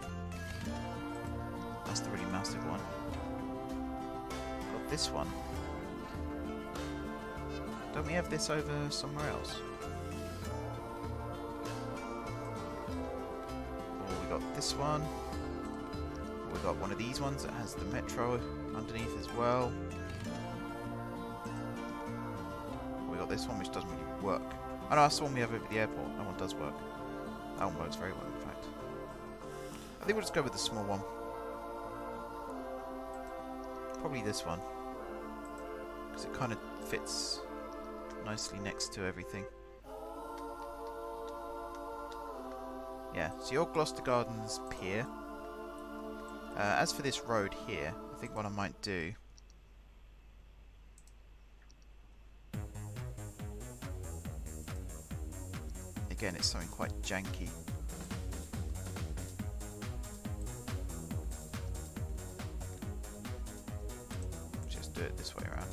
That's the really massive one. Got this one. Don't we have this over somewhere else? Or we got this one. Or we got one of these ones that has the metro underneath as well. Or we got this one which doesn't really work. Oh no, that's the one we have over at the airport. That one does work. That one works very well, in fact. I think we'll just go with the small one. Probably this one. Because it kind of fits nicely next to everything. Yeah, so your Gloucester Gardens pier. As for this road here, I think what I might do... Again, it's something quite janky. Do it this way around.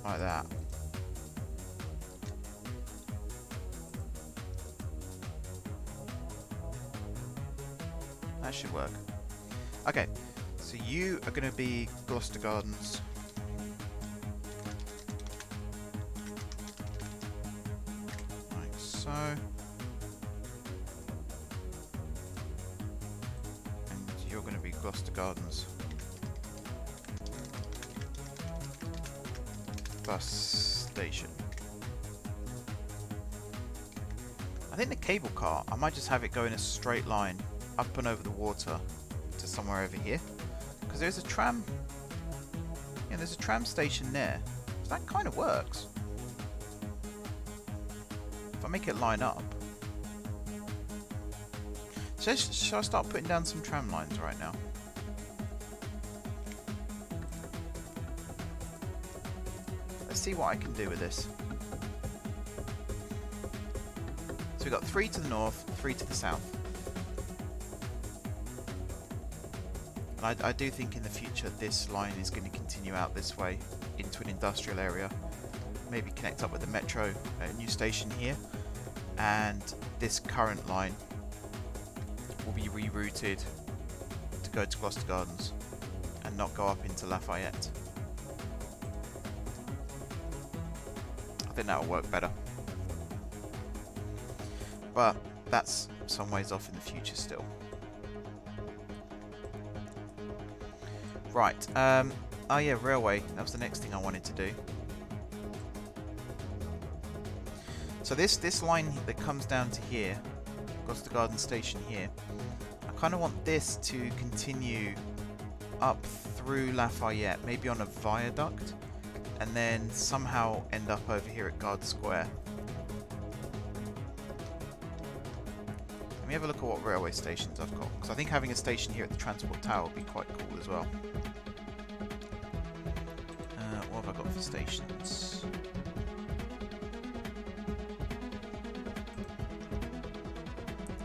Like that. That should work. Okay, so you are going to be Gloucester Gardens. Like so. You're going to be Gloucester Gardens. Bus station. I think the cable car, I might just have it go in a straight line up and over the water to somewhere over here. Because there's a tram. Yeah, there's a tram station there. So that kind of works. If I make it line up. So should I start putting down some tram lines right now? let's see what I can do with this. So we've got 3 to the north, 3 to the south. And I do think in the future this line is going to continue out this way into an industrial area. Maybe connect up with the metro at a new station here. And this current line will be rerouted to go to Gloucester Gardens and not go up into Lafayette. I think that'll work better. But that's some ways off in the future still. Right, oh yeah, railway, that was the next thing I wanted to do. So this line that comes down to here, Gloucester Garden Station here, I kind of want this to continue up through Lafayette, maybe on a viaduct, and then somehow end up over here at Guard Square. Let me have a look at what railway stations I've got, because I think having a station here at the Transport Tower would be quite cool as well. What have I got for stations?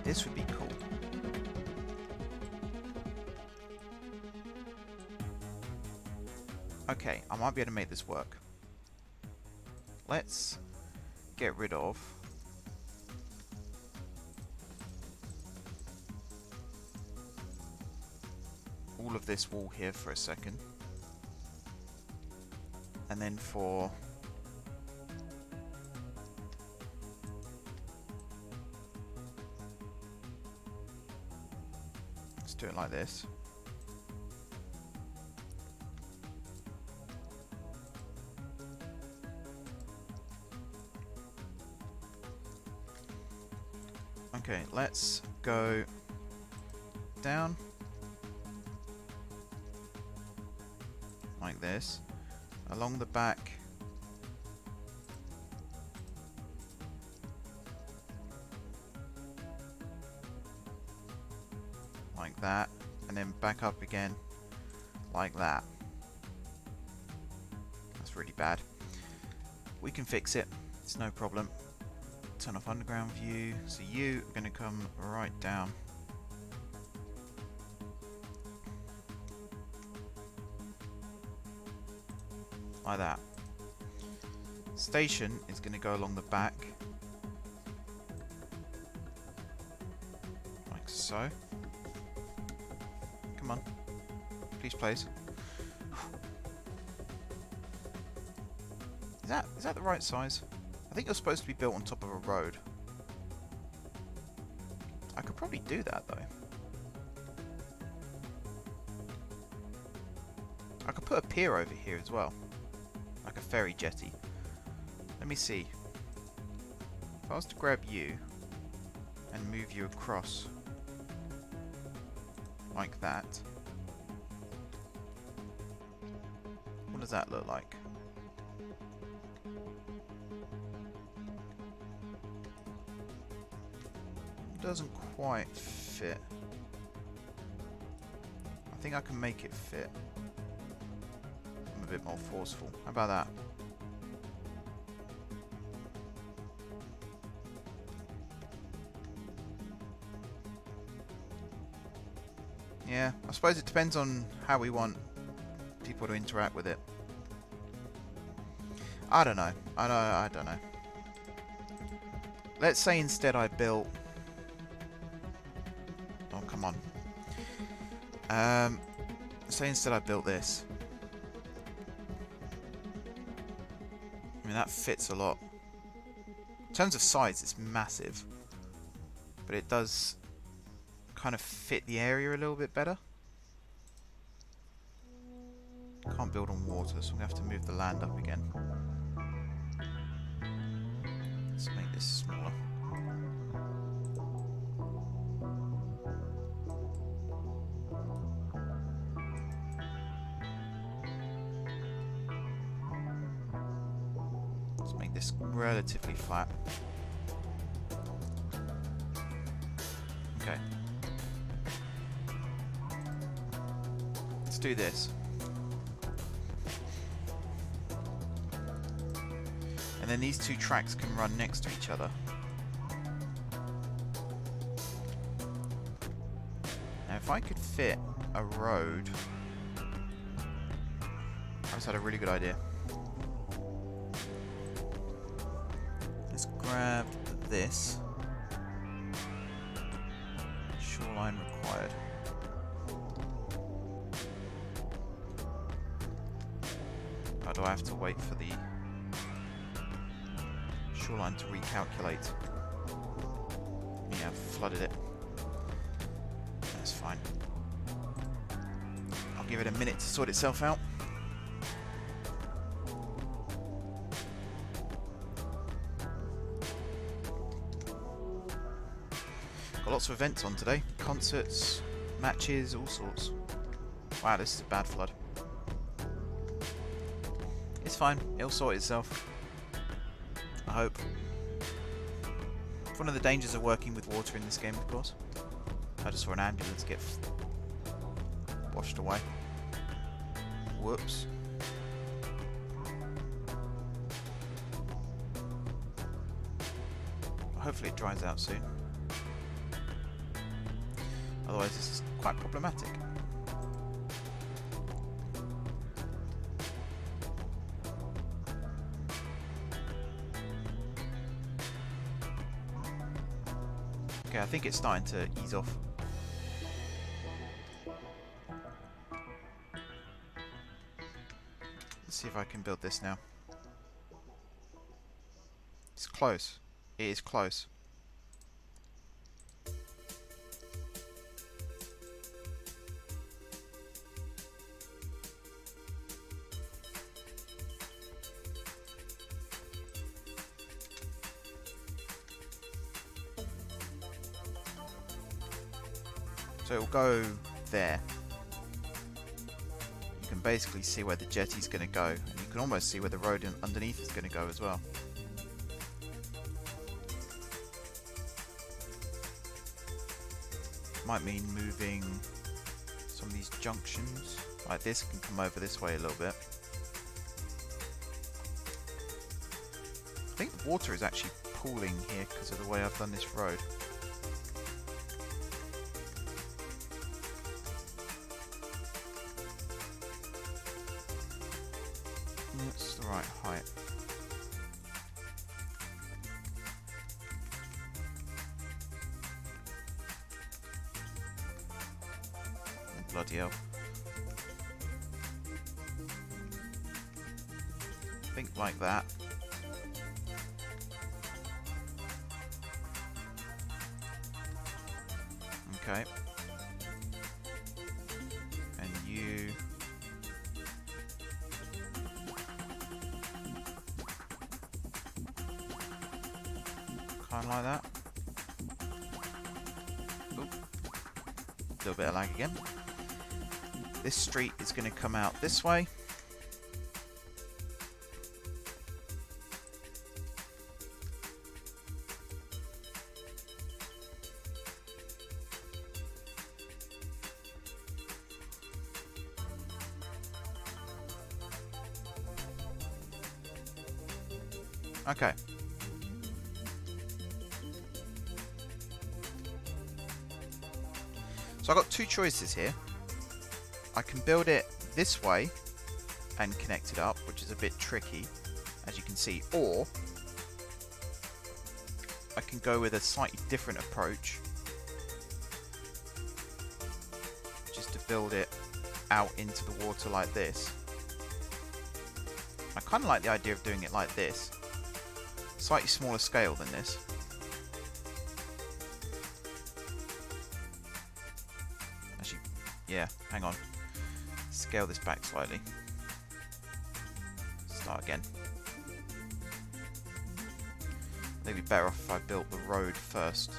This would be cool. Okay, I might be able to make this work. Let's get rid of all of this wall here for a second. And then for let's do it like this. Okay, let's go down like this, along the back, like that, and then back up again like that. That's really bad. We can fix it, it's no problem. Turn off underground view, so you are going to come right down. Like that. Station is going to go along the back. Like so. Come on. Please, please. Is that the right size? I think you're supposed to be built on top of a road. I could probably do that though. I could put a pier over here as well. Like a ferry jetty. Let me see. If I was to grab you and move you across like that. What does that look like? Doesn't quite fit. I think I can make it fit. I'm a bit more forceful. How about that? Yeah, I suppose it depends on how we want people to interact with it. I don't know. I don't know. Let's say instead I built... Oh, come on. Say instead I built this. I mean, that fits a lot. In terms of size, it's massive. But it does kind of fit the area a little bit better. Can't build on water, so I'm going to have to move the land up again. Let's make this smaller. Let's make this relatively flat. Okay. Let's do this. And then these two tracks can run next to each other. Now if I could fit a road... I just had a really good idea. Let's grab this. Shoreline required. Or do I have to wait for the shoreline to recalculate? Yeah, I've flooded it. That's fine. I'll give it a minute to sort itself out. Got lots of events on today. Concerts, matches, all sorts. Wow, this is a bad flood. It's fine. It'll sort itself. I hope. It's one of the dangers of working with water in this game, of course. I just saw an ambulance get washed away. Whoops. Hopefully it dries out soon. Otherwise this is quite problematic. Okay, I think it's starting to ease off. Let's see if I can build this now. It's close. It is close. So it will go there. You can basically see where the jetty's going to go, and you can almost see where the road underneath is going to go as well. Might mean moving some of these junctions, like this can come over this way a little bit. I think the water is actually pooling here because of the way I've done this road. That's the right height. Oh, bloody hell. Think like that. Okay. And you... kind of like that. Oop. Little bit of lag again. This street is going to come out this way. Okay. So I've got two choices here. I can build it this way and connect it up, which is a bit tricky, as you can see, or I can go with a slightly different approach, which is to build it out into the water like this. I kind of like the idea of doing it like this. Slightly smaller scale than this. Actually, yeah, hang on. Scale this back slightly. Start again. I think it'd be better off if I built the road first.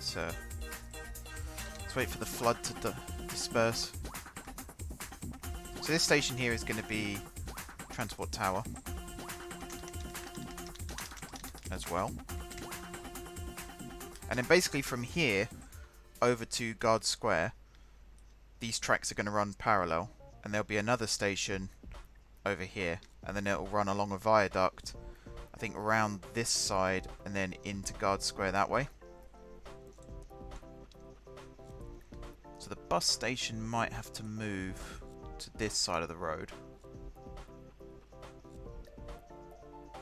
So let's wait for the flood to disperse. So this station here is going to be transport tower as well. And then basically from here over to Guard Square, these tracks are going to run parallel, and there'll be another station over here, and then it'll run along a viaduct, I think around this side and then into Guard Square that way. So the bus station might have to move to this side of the road,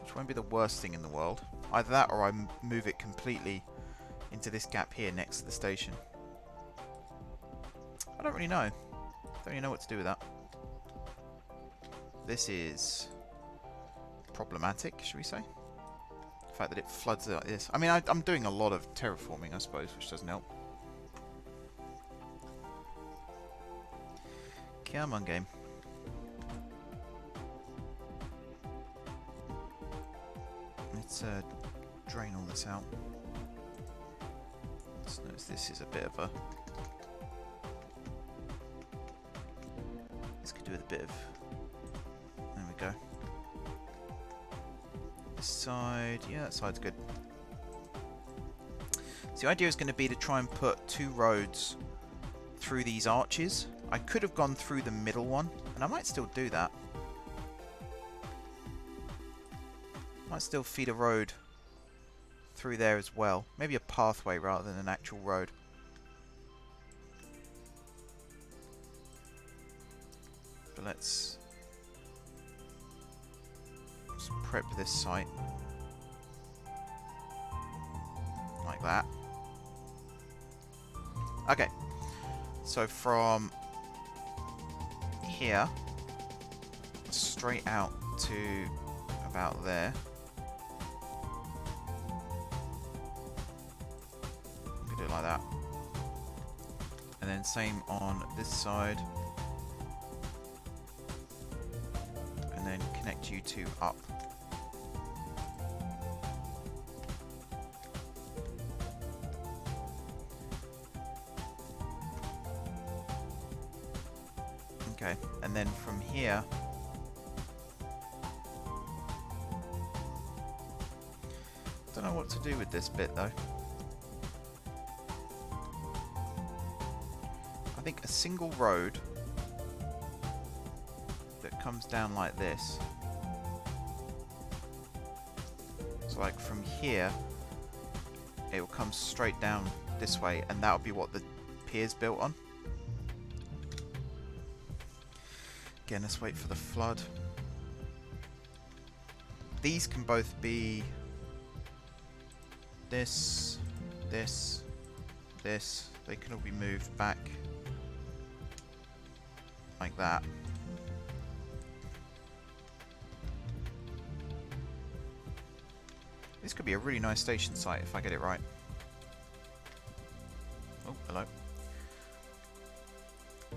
which won't be the worst thing in the world. Either that or I move it completely into this gap here next to the station. I don't really know. Don't really know what to do with that. This is problematic, should we say? The fact that it floods like this. I mean, I'm doing a lot of terraforming, I suppose, which doesn't help. Come on, game. Let's drain all this out. Let's notice this is a bit of a... This could do with a bit of... There we go. This side... Yeah, that side's good. So the idea is going to be to try and put 2 roads through these arches. I could have gone through the middle one, and I might still do that. Might still feed a road through there as well. Maybe a pathway rather than an actual road. But let's prep this site. Like that. Okay. So from here, straight out to about there. I'm gonna do it like that. And then same on this side. And then connect you two up. Okay, and then from here, don't know what to do with this bit though. I think a single road that comes down like this. So like from here, it will come straight down this way, and that'll be what the pier's built on. Again, let's wait for the flood. These can both be this, this, this. They can all be moved back like that. This could be a really nice station site if I get it right. Oh, hello.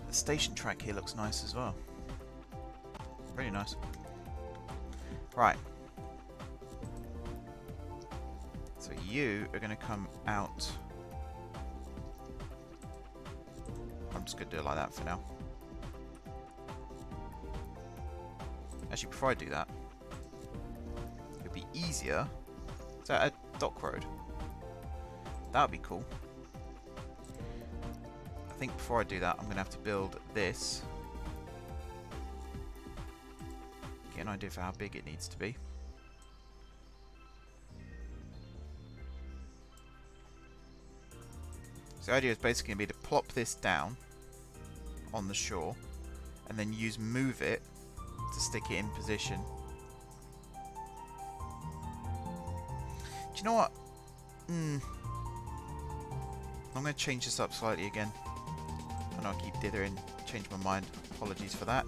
The station track here looks nice as well. Really nice. Right. So you are going to come out. I'm just going to do it like that for now. Actually, before I do that, it would be easier. Is that a dock road? That would be cool. I think before I do that, I'm going to have to build this. Get an idea for how big it needs to be. So the idea is basically going to be to plop this down on the shore and then use move it to stick it in position. Do you know what? I'm going to change this up slightly again. I know I keep dithering, change my mind. Apologies for that.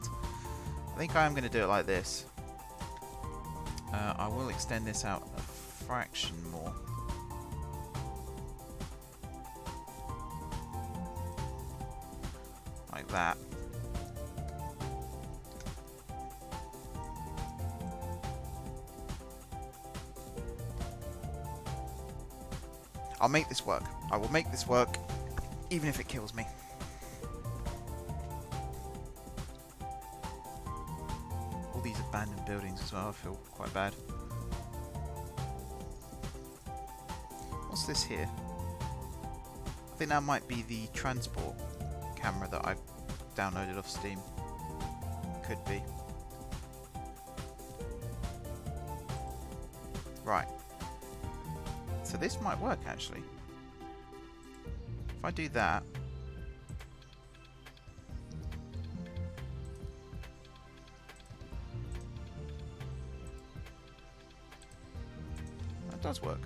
I think I am going to do it like this. I will extend this out a fraction more. Like that. I'll make this work. I will make this work, even if it kills me. All these abandoned buildings as well, I feel quite bad. What's this here? think that might be the transport camera that I've downloaded off Steam. Could be. Right. So this might work actually. If I do that. That does work.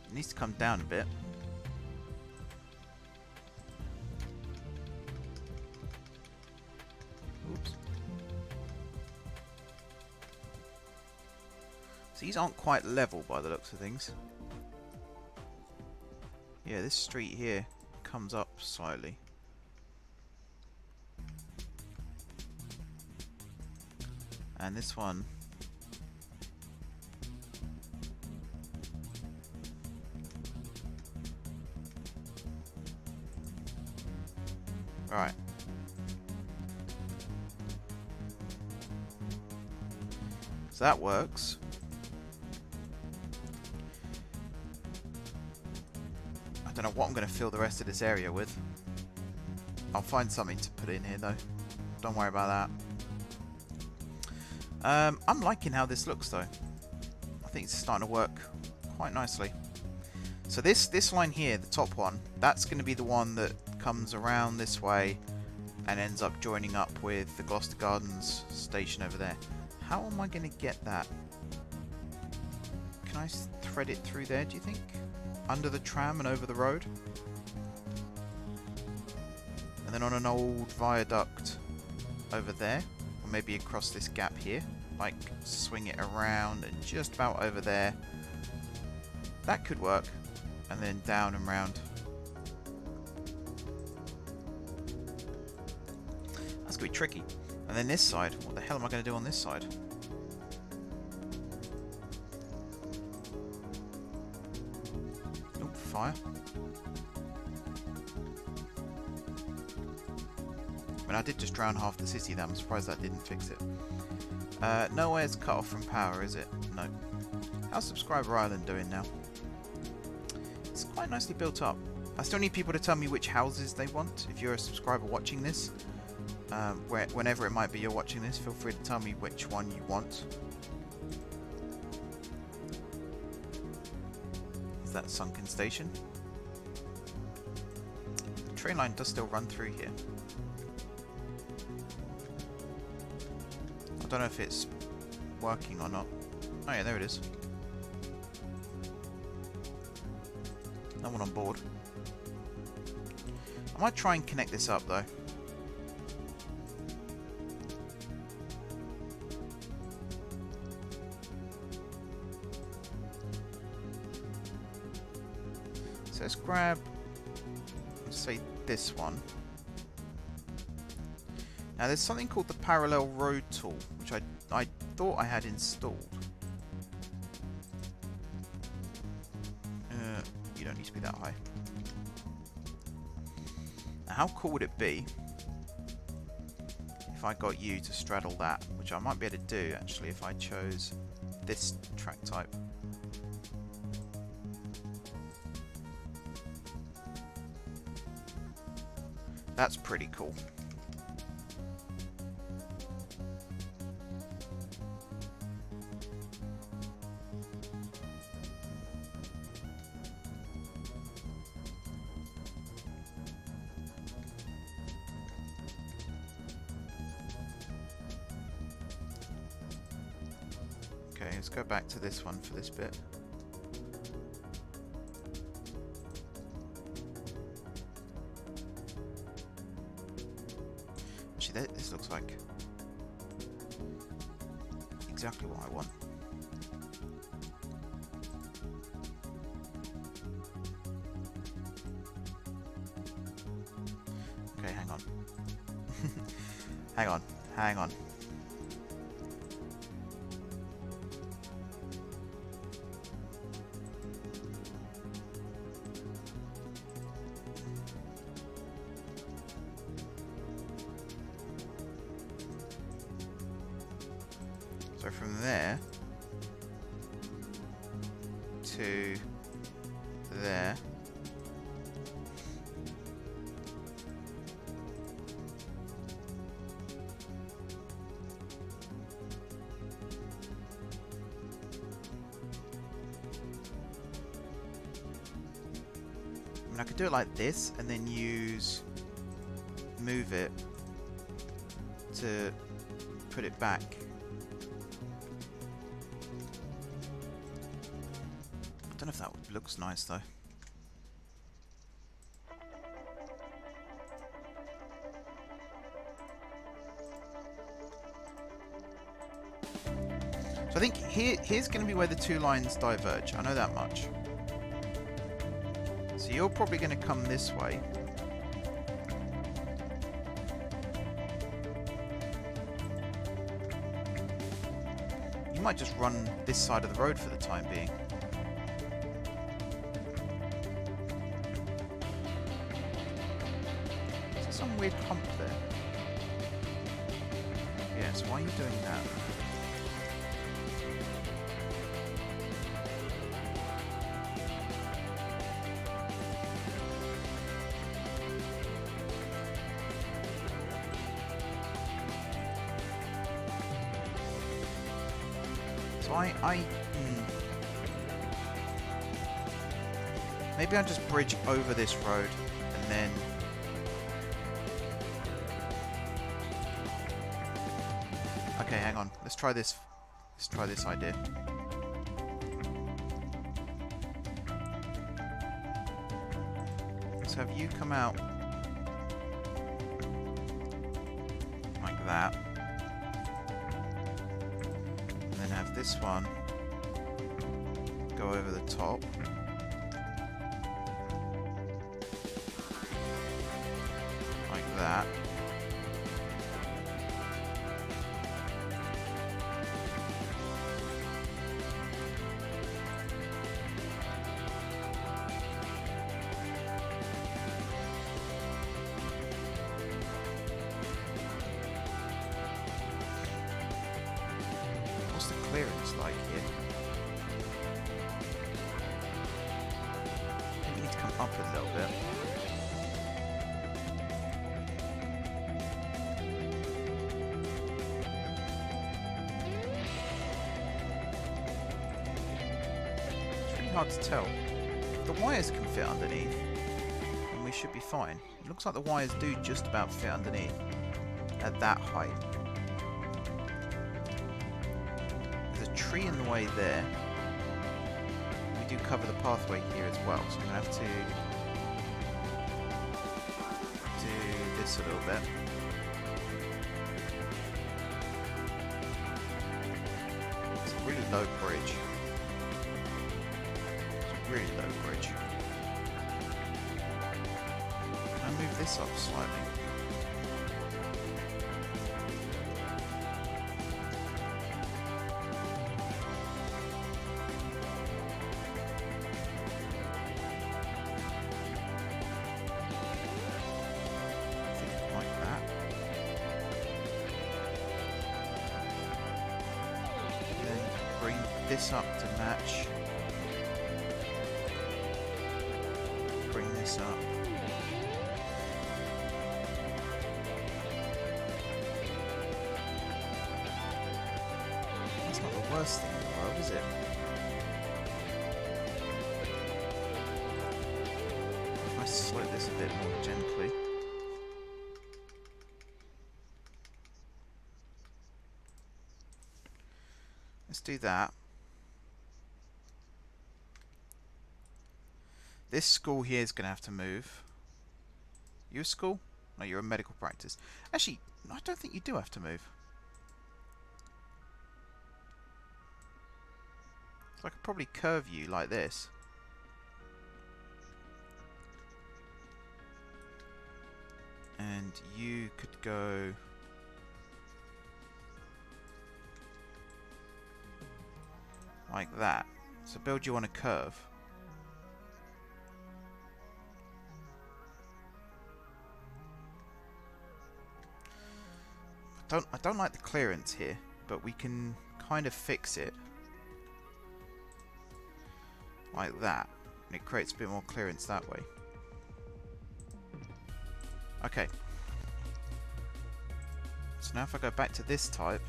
It needs to come down a bit. Oops. So these aren't quite level by the looks of things. Yeah, this street here comes up slightly. And this one right. So that works. I don't know what I'm going to fill the rest of this area with. I'll find something to put in here though. Don't worry about that. I'm liking how this looks though. I think it's starting to work quite nicely. So this line here, the top one, that's going to be the one that comes around this way and ends up joining up with the Gloucester Gardens station over there. How am I going to get that? Can I thread it through there, do you think? Under the tram and over the road? And then on an old viaduct over there? Or maybe across this gap here? Like, swing it around and just about over there. That could work. And then down and round. That's going to be tricky. And then this side, what the hell am I going to do on this side? Oh, fire. I mean, I did just drown half the city there. I'm surprised that didn't fix it. Nowhere's cut off from power, is it? No. How's Subscriber Island doing now? It's quite nicely built up. I still need people to tell me which houses they want. If you're a subscriber watching this, whenever it might be you're watching this, feel free to tell me which one you want. Is that sunken station? The train line does still run through here. I don't know if it's working or not. Oh yeah, there it is. No one on board. I might try and connect this up though. So let's grab, let's say this one. Now there's something called the parallel road tool, which I thought I had installed. You don't need to be that high. Now how cool would it be if I got you to straddle that, which I might be able to do actually if I chose this track type. That's pretty cool. Okay, let's go back to this one for this bit. Actually, this looks like exactly what I want. Okay, hang on. Hang on. So from there, to there. I could do it like this and then move it to put it back. I don't know if that looks nice though. So I think here's going to be where the two lines diverge. I know that much. So you're probably going to come this way. You might just run this side of the road for the time being. Is there some weird hump there? Yes, why are you doing that? Maybe I'll just bridge over this road and then okay, hang on. Let's try this. Let's try this idea. Let's have you come out like that. Have this one go over the top. Like that. Clearance like here. I think we need to come up a little bit. It's really hard to tell. If the wires can fit underneath, then we should be fine. It looks like the wires do just about fit underneath at that height. Tree in the way there. We do cover the pathway here as well, so I'm going to have to do this a little bit. It's a really low bridge. It's a really low bridge. Can I move this up slightly? This up to match. Bring this up. That's not the worst thing in the world, is it? If I slow this a bit more gently. Let's do that. This school here is going to have to move. You a school? No, you're a medical practice. Actually, I don't think you do have to move. So I could probably curve you like this. And you could go... like that. So build you on a curve. I don't like the clearance here, but we can kind of fix it. like that. And it creates a bit more clearance that way. Okay. So now if I go back to this type,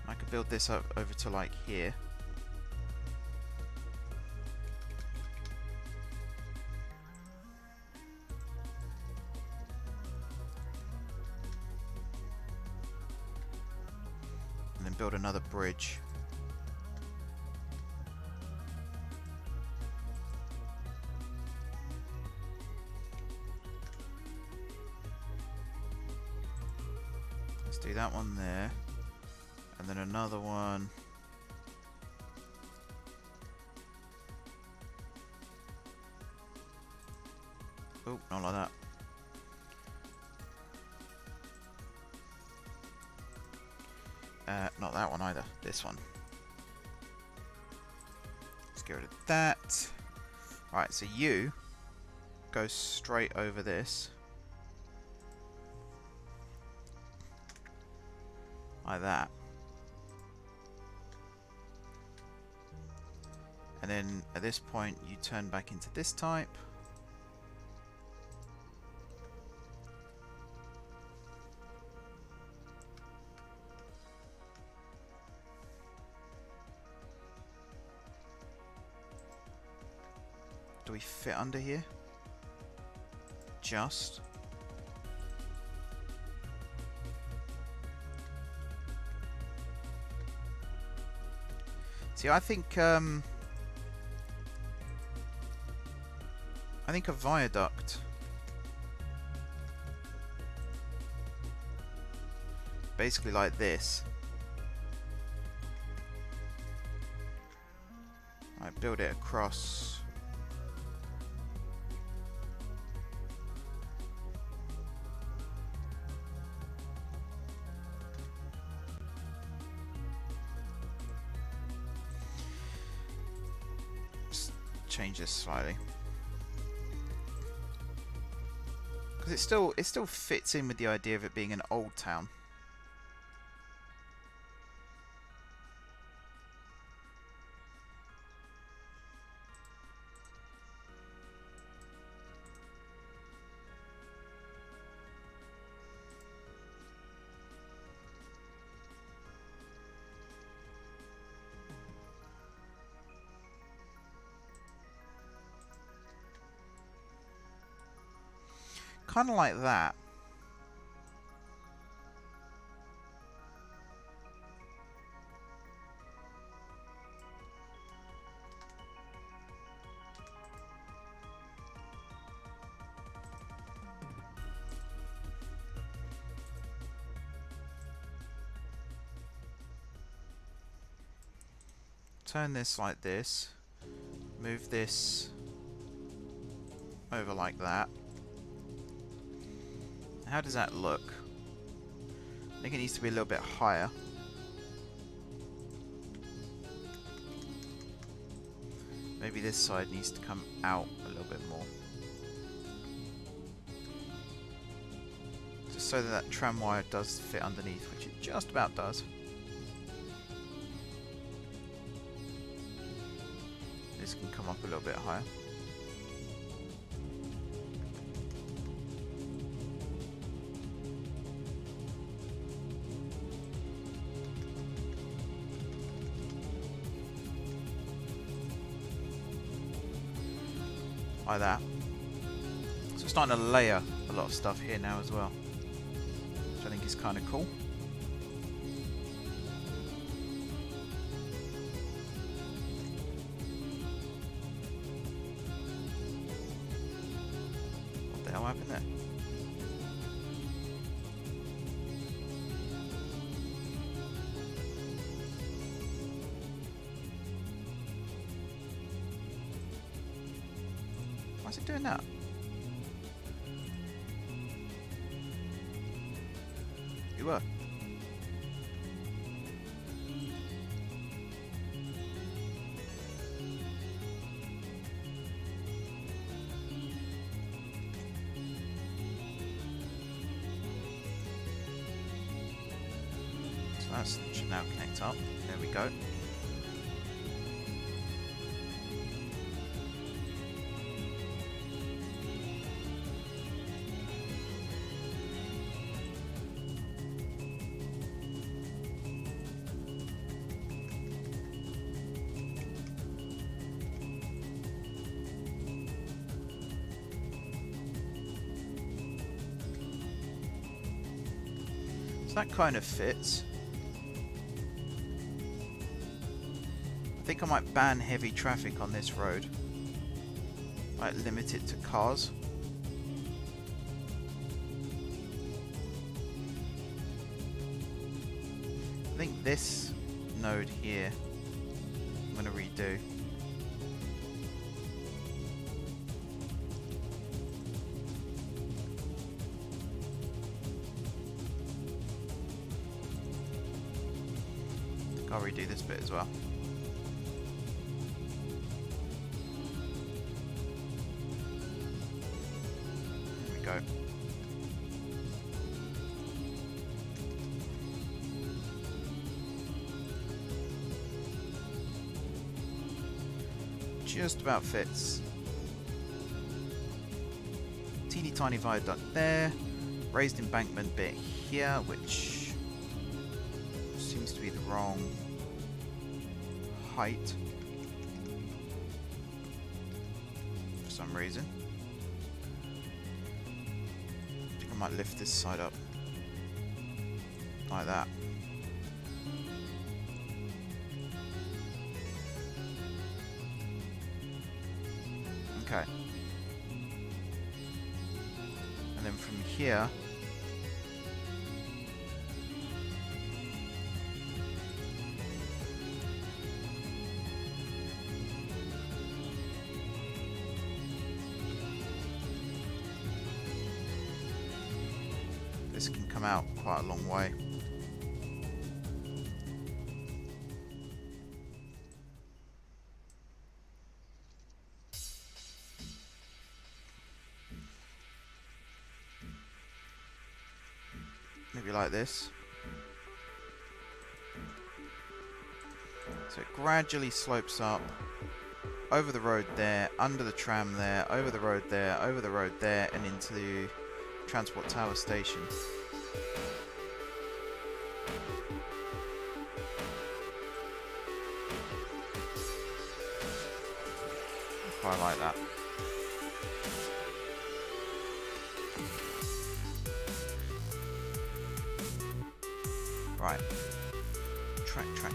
I could build this up over to like here. And then build another bridge. Let's do that one there. And then another one. Oh, not like that. Not that one either. This one. Let's get rid of that. Alright, so you go straight over this. Like that. And then at this point you turn back into this type. Do we fit under here? Just. See, I think a viaduct basically like this. I build it across. Just change this slightly. Because it still fits in with the idea of it being an old town. Kind of like that. Turn this like this. Move this over like that. How does that look? I think it needs to be a little bit higher. Maybe this side needs to come out a little bit more. Just so that that tram wire does fit underneath, which it just about does. This can come up a little bit higher. Like that. So we're starting to layer a lot of stuff here now as well, which I think is kind of cool. What the hell happened there? Why is it doing that? You were. That should now connect up. There we go. That kind of fits. I think I might ban heavy traffic on this road. Might limit it to cars. I think this node here I'm going to redo. I'll redo this bit as well. There we go. Just about fits. Teeny tiny viaduct there. Raised embankment bit here, which seems to be the wrong height for some reason. I think I might lift this side up like that. Okay. And then from here this can come out quite a long way. Maybe like this. So it gradually slopes up over the road there, under the tram there, over the road there, over the road there, and into the transport tower station. I quite like that. Right.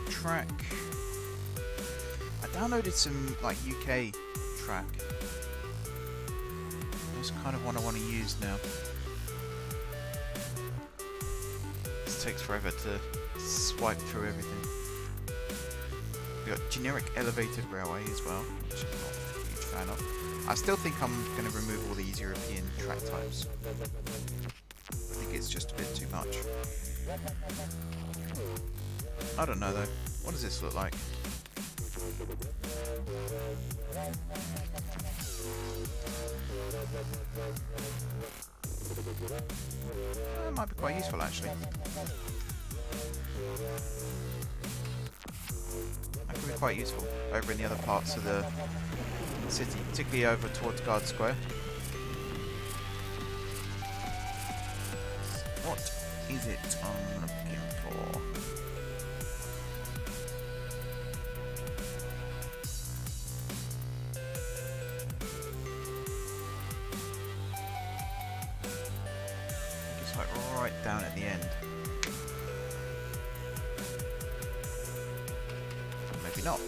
Track. I downloaded some like UK track. That's kind of what I want to use now. This takes forever to swipe through everything. We got generic elevated railway as well, which I'm not a huge fan of. I still think I'm going to remove all these European track types. I think it's just a bit too much. I don't know though. What does this look like? That might be quite useful actually. That could be quite useful over in the other parts of the city, particularly over towards Guard Square. What is it I'm looking for? It's like right down at the end. Maybe not.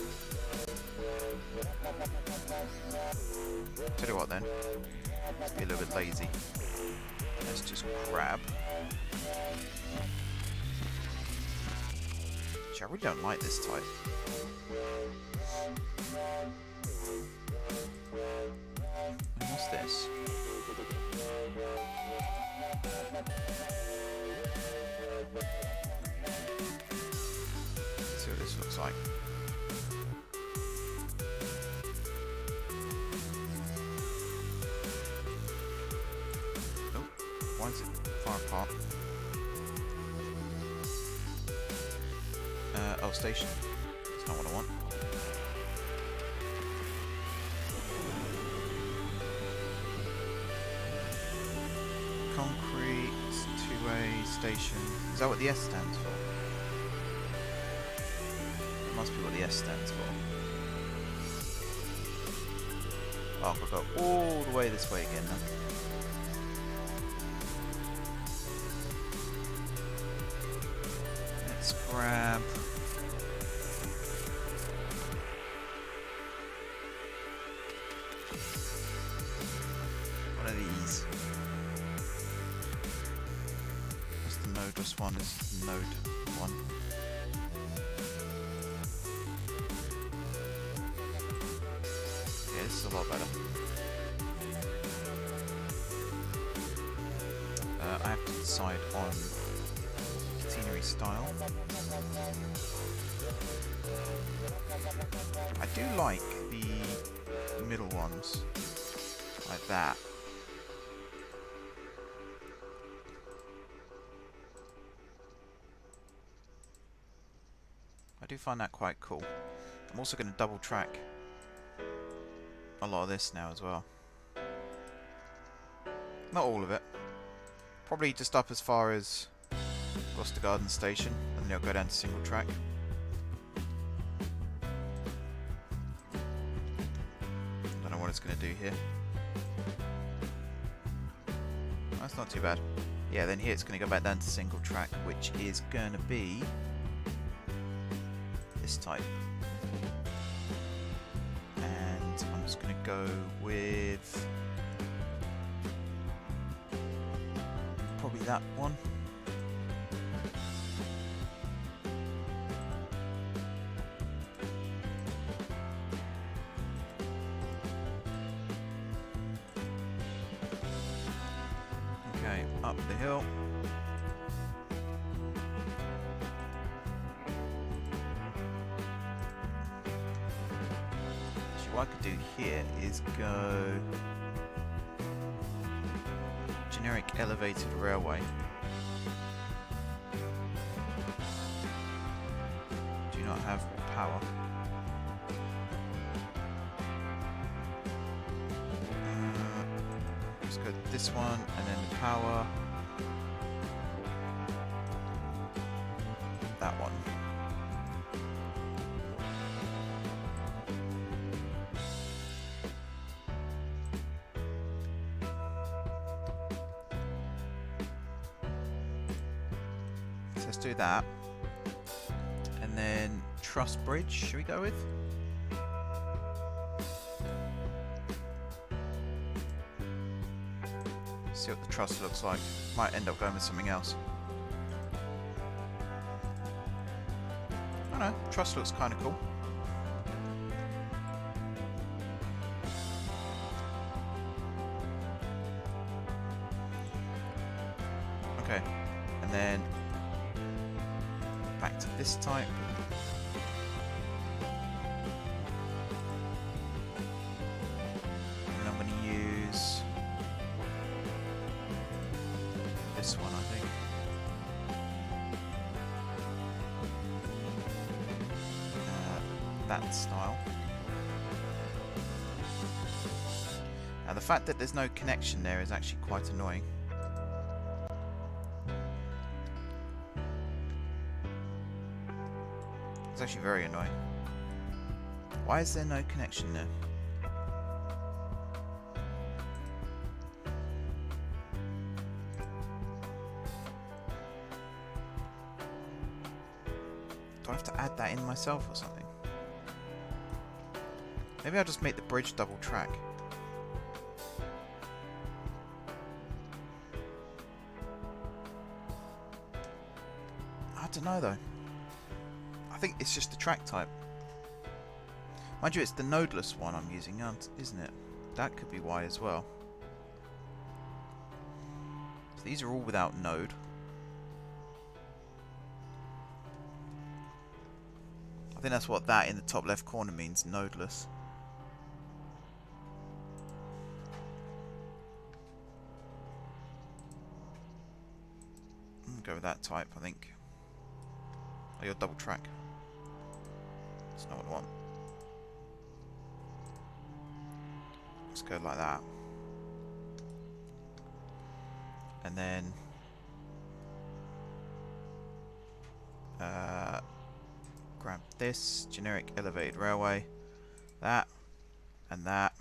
Tell you what then, let's be a little bit lazy. Let's just grab. I really don't like this type. And what's this? Let's see what this looks like. Oh, why is it far apart? Oh, station. That's not what I want. Concrete, two-way station. Is that what the S stands for? Must be what the S stands for. Oh, I've got to go all the way this way again now. Let's grab... one of these. That's the nodeless one, is the node one. Yeah, this is a lot better. I have to decide on catenary style. I do like the middle ones, like that. I do find that quite cool. I'm also going to double track a lot of this now as well. Not all of it. Probably just up as far as Gloucester Garden Station, and then it'll go down to single track. Don't know what it's going to do here. That's not too bad. Yeah, then here it's going to go back down to single track, which is going to be this type. And I'm just going to go with probably that one. Okay, up the hill. Actually, what I could do here is go generic elevated railway. Do not have power. Let's go this one and then the power. That one. So let's do that. And then truss bridge, should we go with? See what the truss looks like. Might end up going with something else. I don't know, truss looks kind of cool. Okay, and then back to this type. And I'm going to use this one, I think. That style. Now the fact that there's no connection there is actually quite annoying. It's actually very annoying. Why is there no connection there? Do I have to add that in myself or something? Maybe I'll just make the bridge double track. I don't know though. I think it's just the track type. Mind you, it's the nodeless one I'm using, isn't it? That could be why as well. So these are all without node. I think that's what that in the top left corner means, nodeless. Go with that type, I think. Oh, you're double track. That's not what I want. Let's go like that. And then grab this generic elevated railway, that, and that,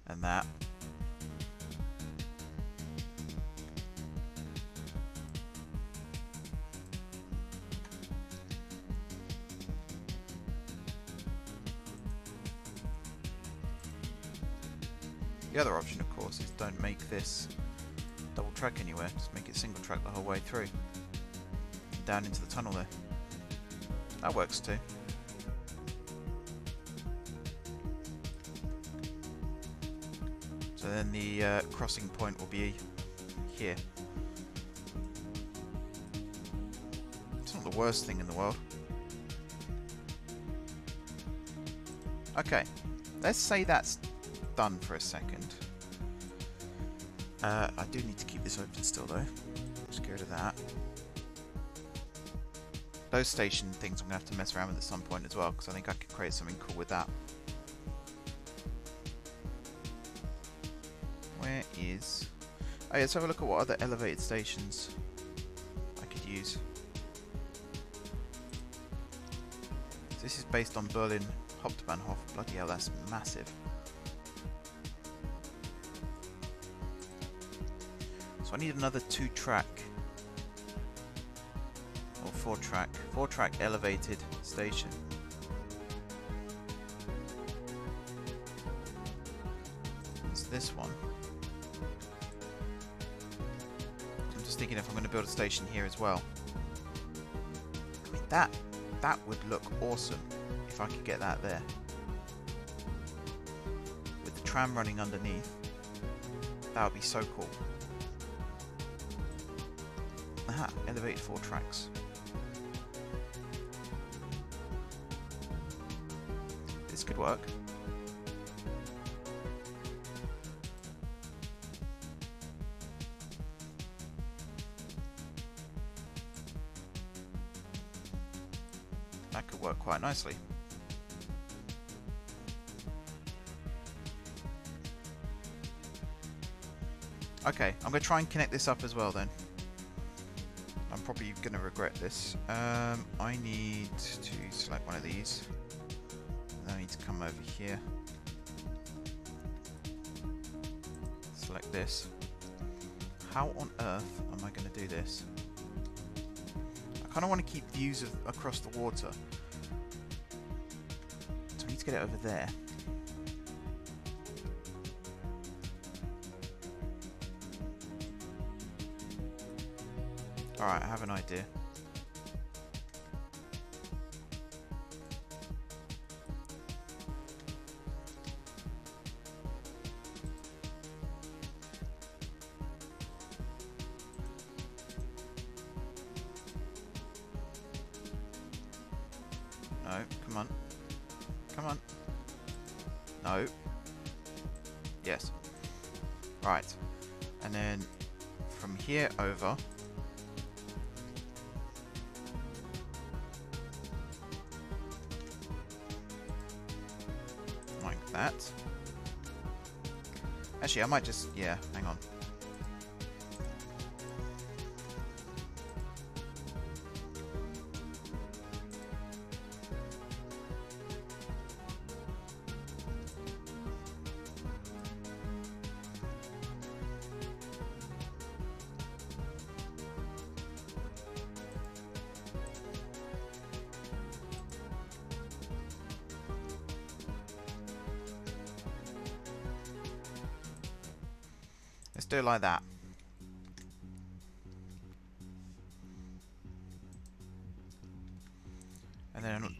and that. The other option, of course, is don't make this double track anywhere, just make it single track the whole way through. Down into the tunnel there. That works too. So then the crossing point will be here. It's not the worst thing in the world. Okay, let's say that's done for a second. I do need to keep this open still though. Let's get rid of that. Those station things I'm going to have to mess around with at some point as well, because I think I could create something cool with that. Where is... Oh yeah, let's have a look at what other elevated stations I could use. So this is based on Berlin Hauptbahnhof. Bloody hell, that's massive. So I need another 2-track or 4-track elevated station. It's this one. I'm just thinking if I'm going to build a station here as well. I mean, that would look awesome if I could get that there. With the tram running underneath. That would be so cool. Aha, elevated 4 tracks. This could work. That could work quite nicely. Okay, I'm going to try and connect this up as well then. I'm probably going to regret this. I need to select one of these. I need to come over here. Select this. How on earth am I going to do this? I kind of want to keep views across the water. So I need to get it over there. Alright, I have an idea. No, come on. Come on. No. Yes. Right. And then from here over. Like that. Actually, I might just... yeah, hang on. Let's do it like that. And then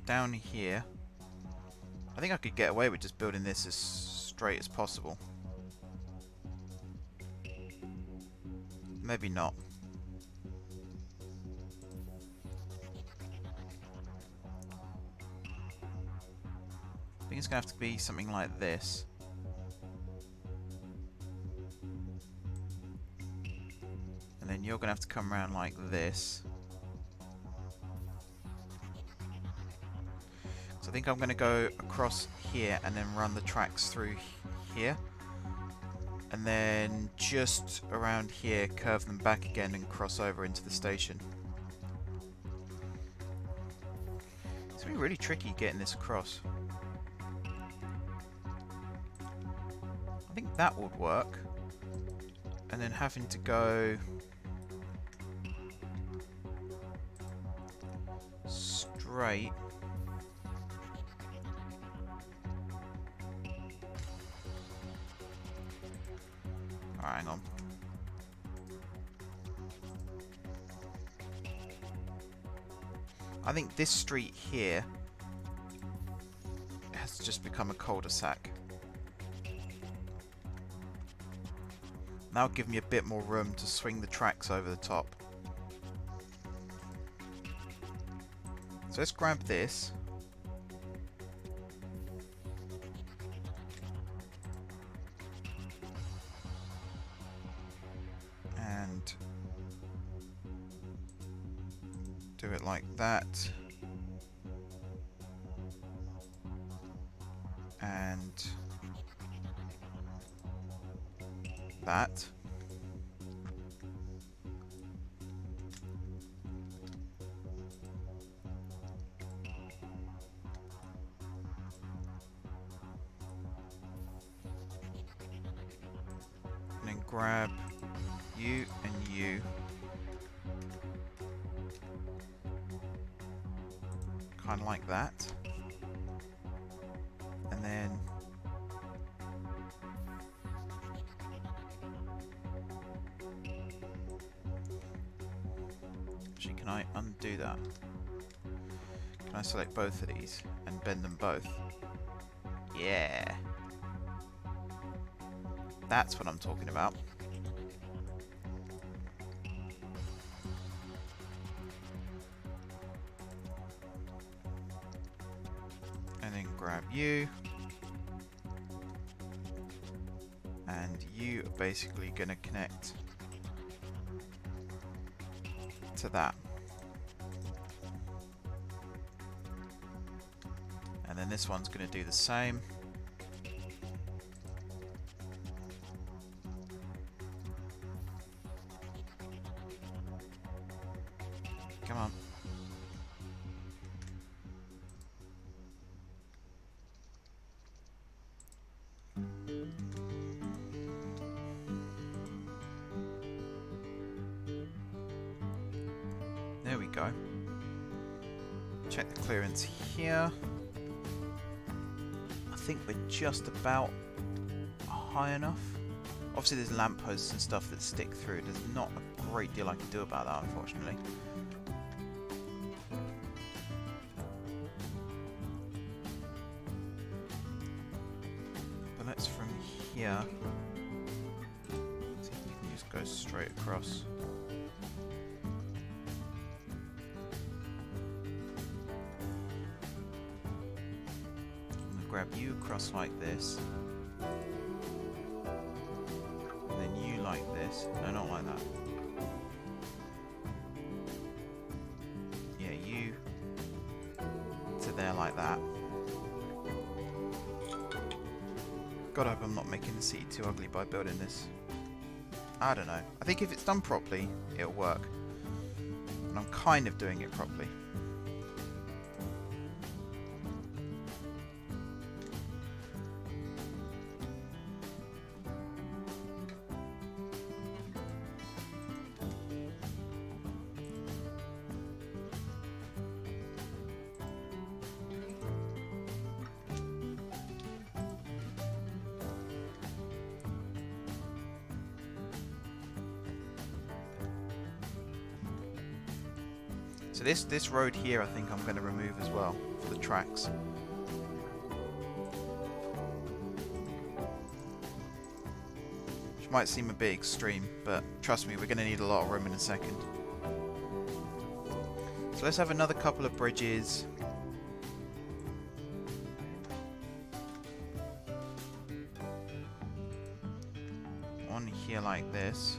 down here, I think I could get away with just building this as straight as possible. Maybe not. I think it's going to have to be something like this. And then you're going to have to come around like this. think I'm going to go across here and then run the tracks through here. And then just around here, curve them back again and cross over into the station. It's going to be really tricky getting this across. I think that would work. And then having to go straight. Alright, hang on. I think this street here has just become a cul-de-sac. That'll give me a bit more room to swing the tracks over the top. So let's grab this. And do it like that. And that. And then grab you and you. Kind of like that. And then actually, can I undo that? Can I select both of these and bend them both? Yeah. That's what I'm talking about. And then grab you. And you are basically going to connect to that. And then this one's going to do the same. Come on. There we go. Check the clearance here. I think we're just about high enough. Obviously there's lampposts and stuff that stick through. There's not a great deal I can do about that, unfortunately. But let's from here see if we can just go straight across. Grab you across like this, and then you like this. No, not like that. Yeah, you to there like that. God, I hope I'm not making the city too ugly by building this. I don't know. I think if it's done properly, it'll work. And I'm kind of doing it properly. So this road here, I think I'm going to remove as well for the tracks. Which might seem a bit extreme, but trust me, we're going to need a lot of room in a second. So let's have another couple of bridges. One here like this.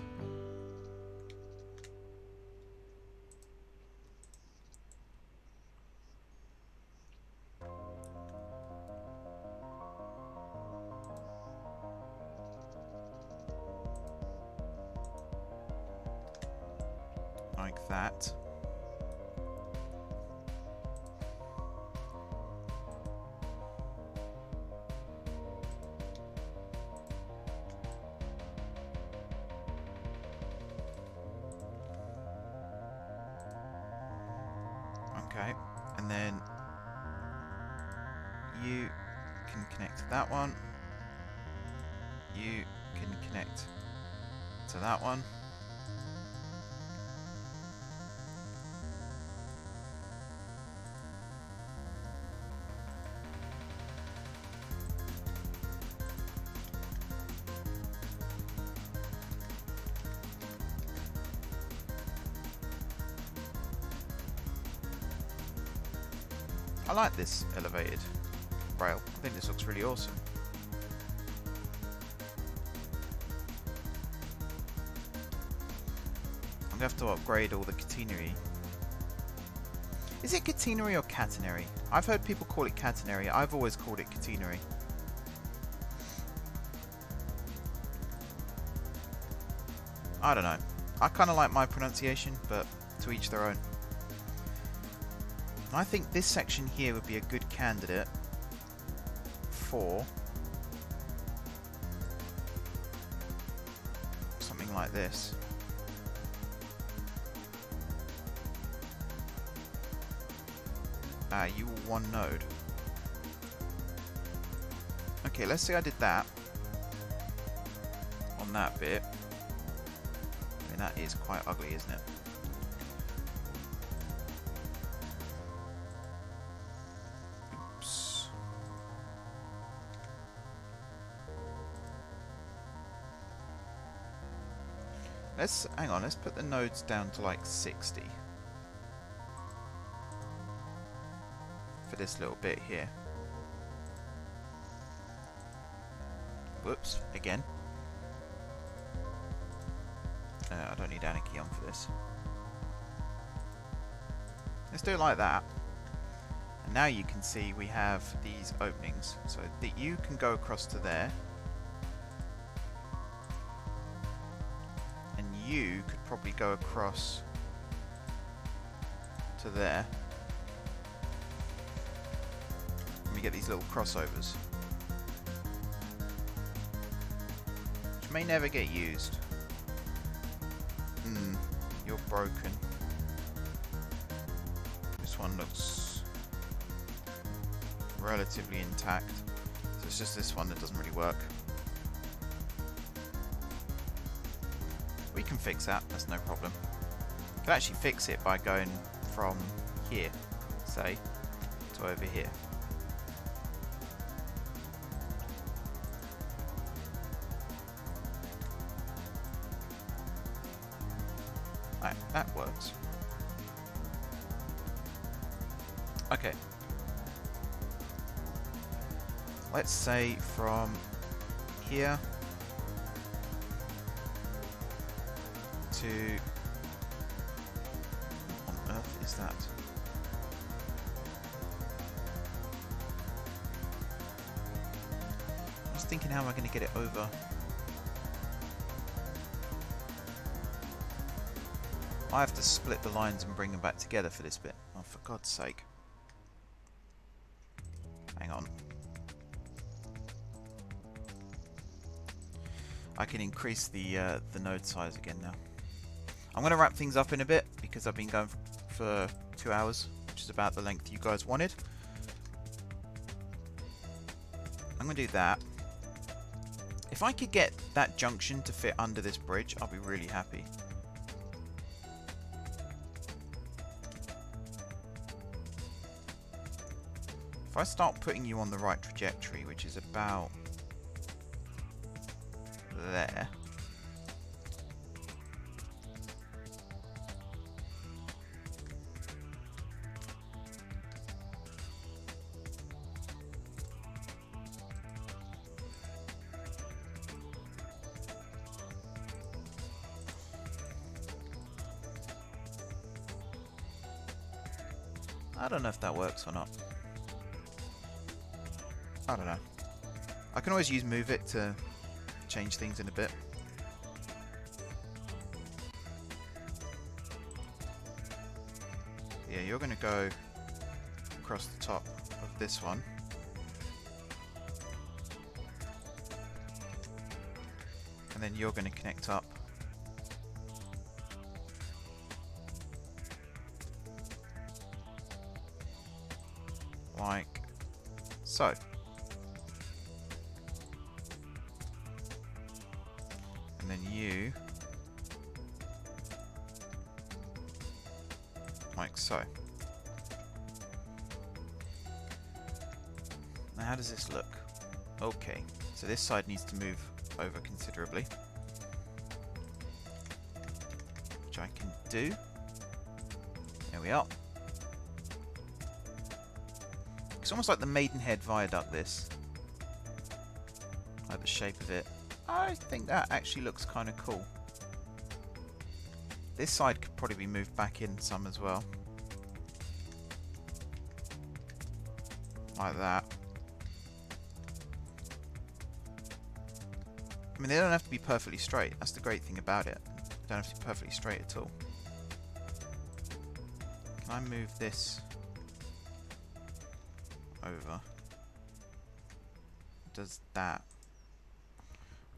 like that. Okay, and then you can connect to that one. You can connect to that one. I like this elevated rail. I think this looks really awesome. I'm going to have to upgrade all the catenary. Is it catenary or catenary? I've heard people call it catenary. I've always called it catenary. I don't know. I kind of like my pronunciation, but to each their own. I think this section here would be a good candidate for something like this. You will one node. Okay, let's say I did that on that bit. I mean, that is quite ugly, isn't it? Oops. Hang on, let's put the nodes down to like 60. For this little bit here. Whoops, again. I don't need anarchy on for this. Let's do it like that. And now you can see we have these openings. So that you can go across to there. And you could probably go across to there. And we get these little crossovers. Which may never get used. You're broken. This one looks relatively intact. So it's just this one that doesn't really work. We can fix that, that's no problem. We can actually fix it by going from here, say, to over here. Right, that works. Okay. Let's say from here to... What on earth is that? I was thinking, how am I going to get it over? I have to split the lines and bring them back together for this bit. Oh, for God's sake. Hang on. I can increase the node size again now. I'm going to wrap things up in a bit because I've been going for 2 hours, which is about the length you guys wanted. I'm going to do that. If I could get that junction to fit under this bridge, I'll be really happy. If I start putting you on the right trajectory, which is about there. I don't know if that works or not. I don't know. I can always use Move It to change things in a bit. yeah, you're going to go across the top of this one. And then you're going to connect up like so. And then you like so. Now how does this look? Okay, so this side needs to move over considerably, which I can do. There we are. It's almost like the Maidenhead Viaduct, this. I like the shape of it. I think that actually looks kind of cool. This side could probably be moved back in some as well. Like that. I mean, they don't have to be perfectly straight. That's the great thing about it. They don't have to be perfectly straight at all. Can I move this over? Does that?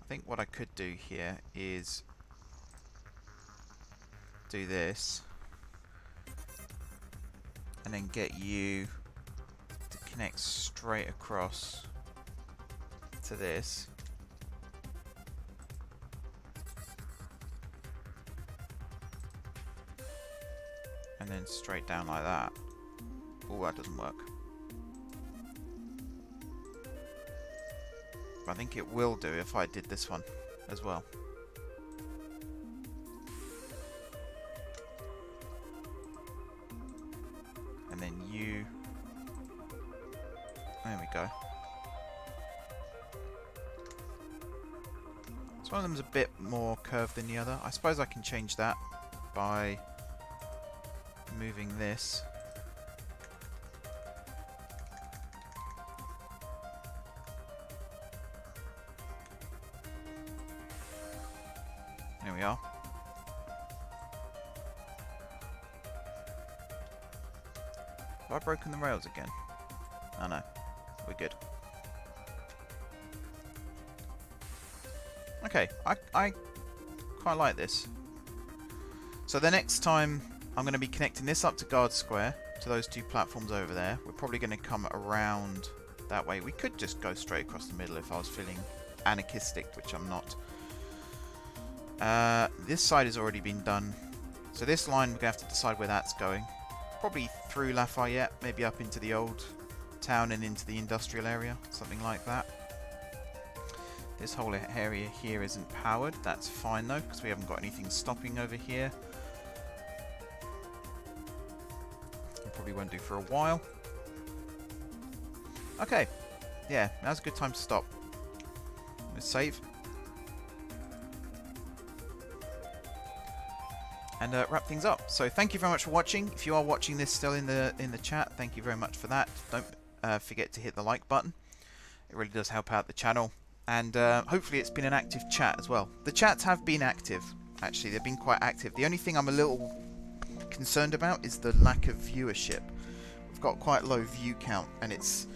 I think what I could do here is do this and then get you to connect straight across to this. And then straight down like that. Oh, that doesn't work. But I think it will do if I did this one as well. And then you... There we go. So one of them's a bit more curved than the other. I suppose I can change that by moving this. There we are. Have I broken the rails again? Oh no, we're good. Okay, I quite like this. So the next time I'm going to be connecting this up to Guard Square, to those two platforms over there. We're probably going to come around that way. We could just go straight across the middle if I was feeling anarchistic, which I'm not. This side has already been done. So this line, we're going to have to decide where that's going. Probably through Lafayette, maybe up into the old town and into the industrial area, something like that. This whole area here isn't powered. That's fine though, because we haven't got anything stopping over here. Probably won't do for a while. Okay, yeah, now's a good time to stop. Let's save. And wrap things up. So thank you very much for watching. If you are watching this still in the chat, thank you very much for that. Don't forget to hit the like button. It really does help out the channel. And hopefully it's been an active chat as well. The chats have been active, actually. They've been quite active. The only thing I'm a little concerned about is the lack of viewership. We've got quite low view count, and it's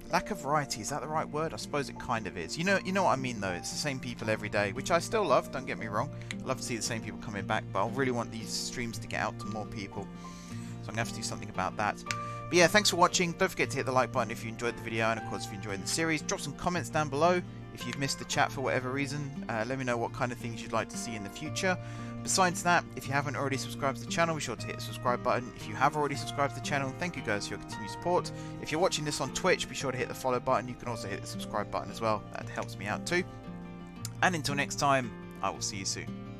lack of variety. Is that the right word? I suppose it kind of is. You know what I mean though. It's the same people every day, which I still love. Don't get me wrong. I love to see the same people coming back, but I really want these streams to get out to more people. So I'm gonna have to do something about that. But yeah, thanks for watching. Don't forget to hit the like button if you enjoyed the video, and of course if you enjoyed the series, drop some comments down below. If you've missed the chat for whatever reason, let me know what kind of things you'd like to see in the future. Besides that, if you haven't already subscribed to the channel, be sure to hit the subscribe button. If you have already subscribed to the channel, thank you guys for your continued support. If you're watching this on Twitch, be sure to hit the follow button. You can also hit the subscribe button as well. That helps me out too. And until next time, I will see you soon.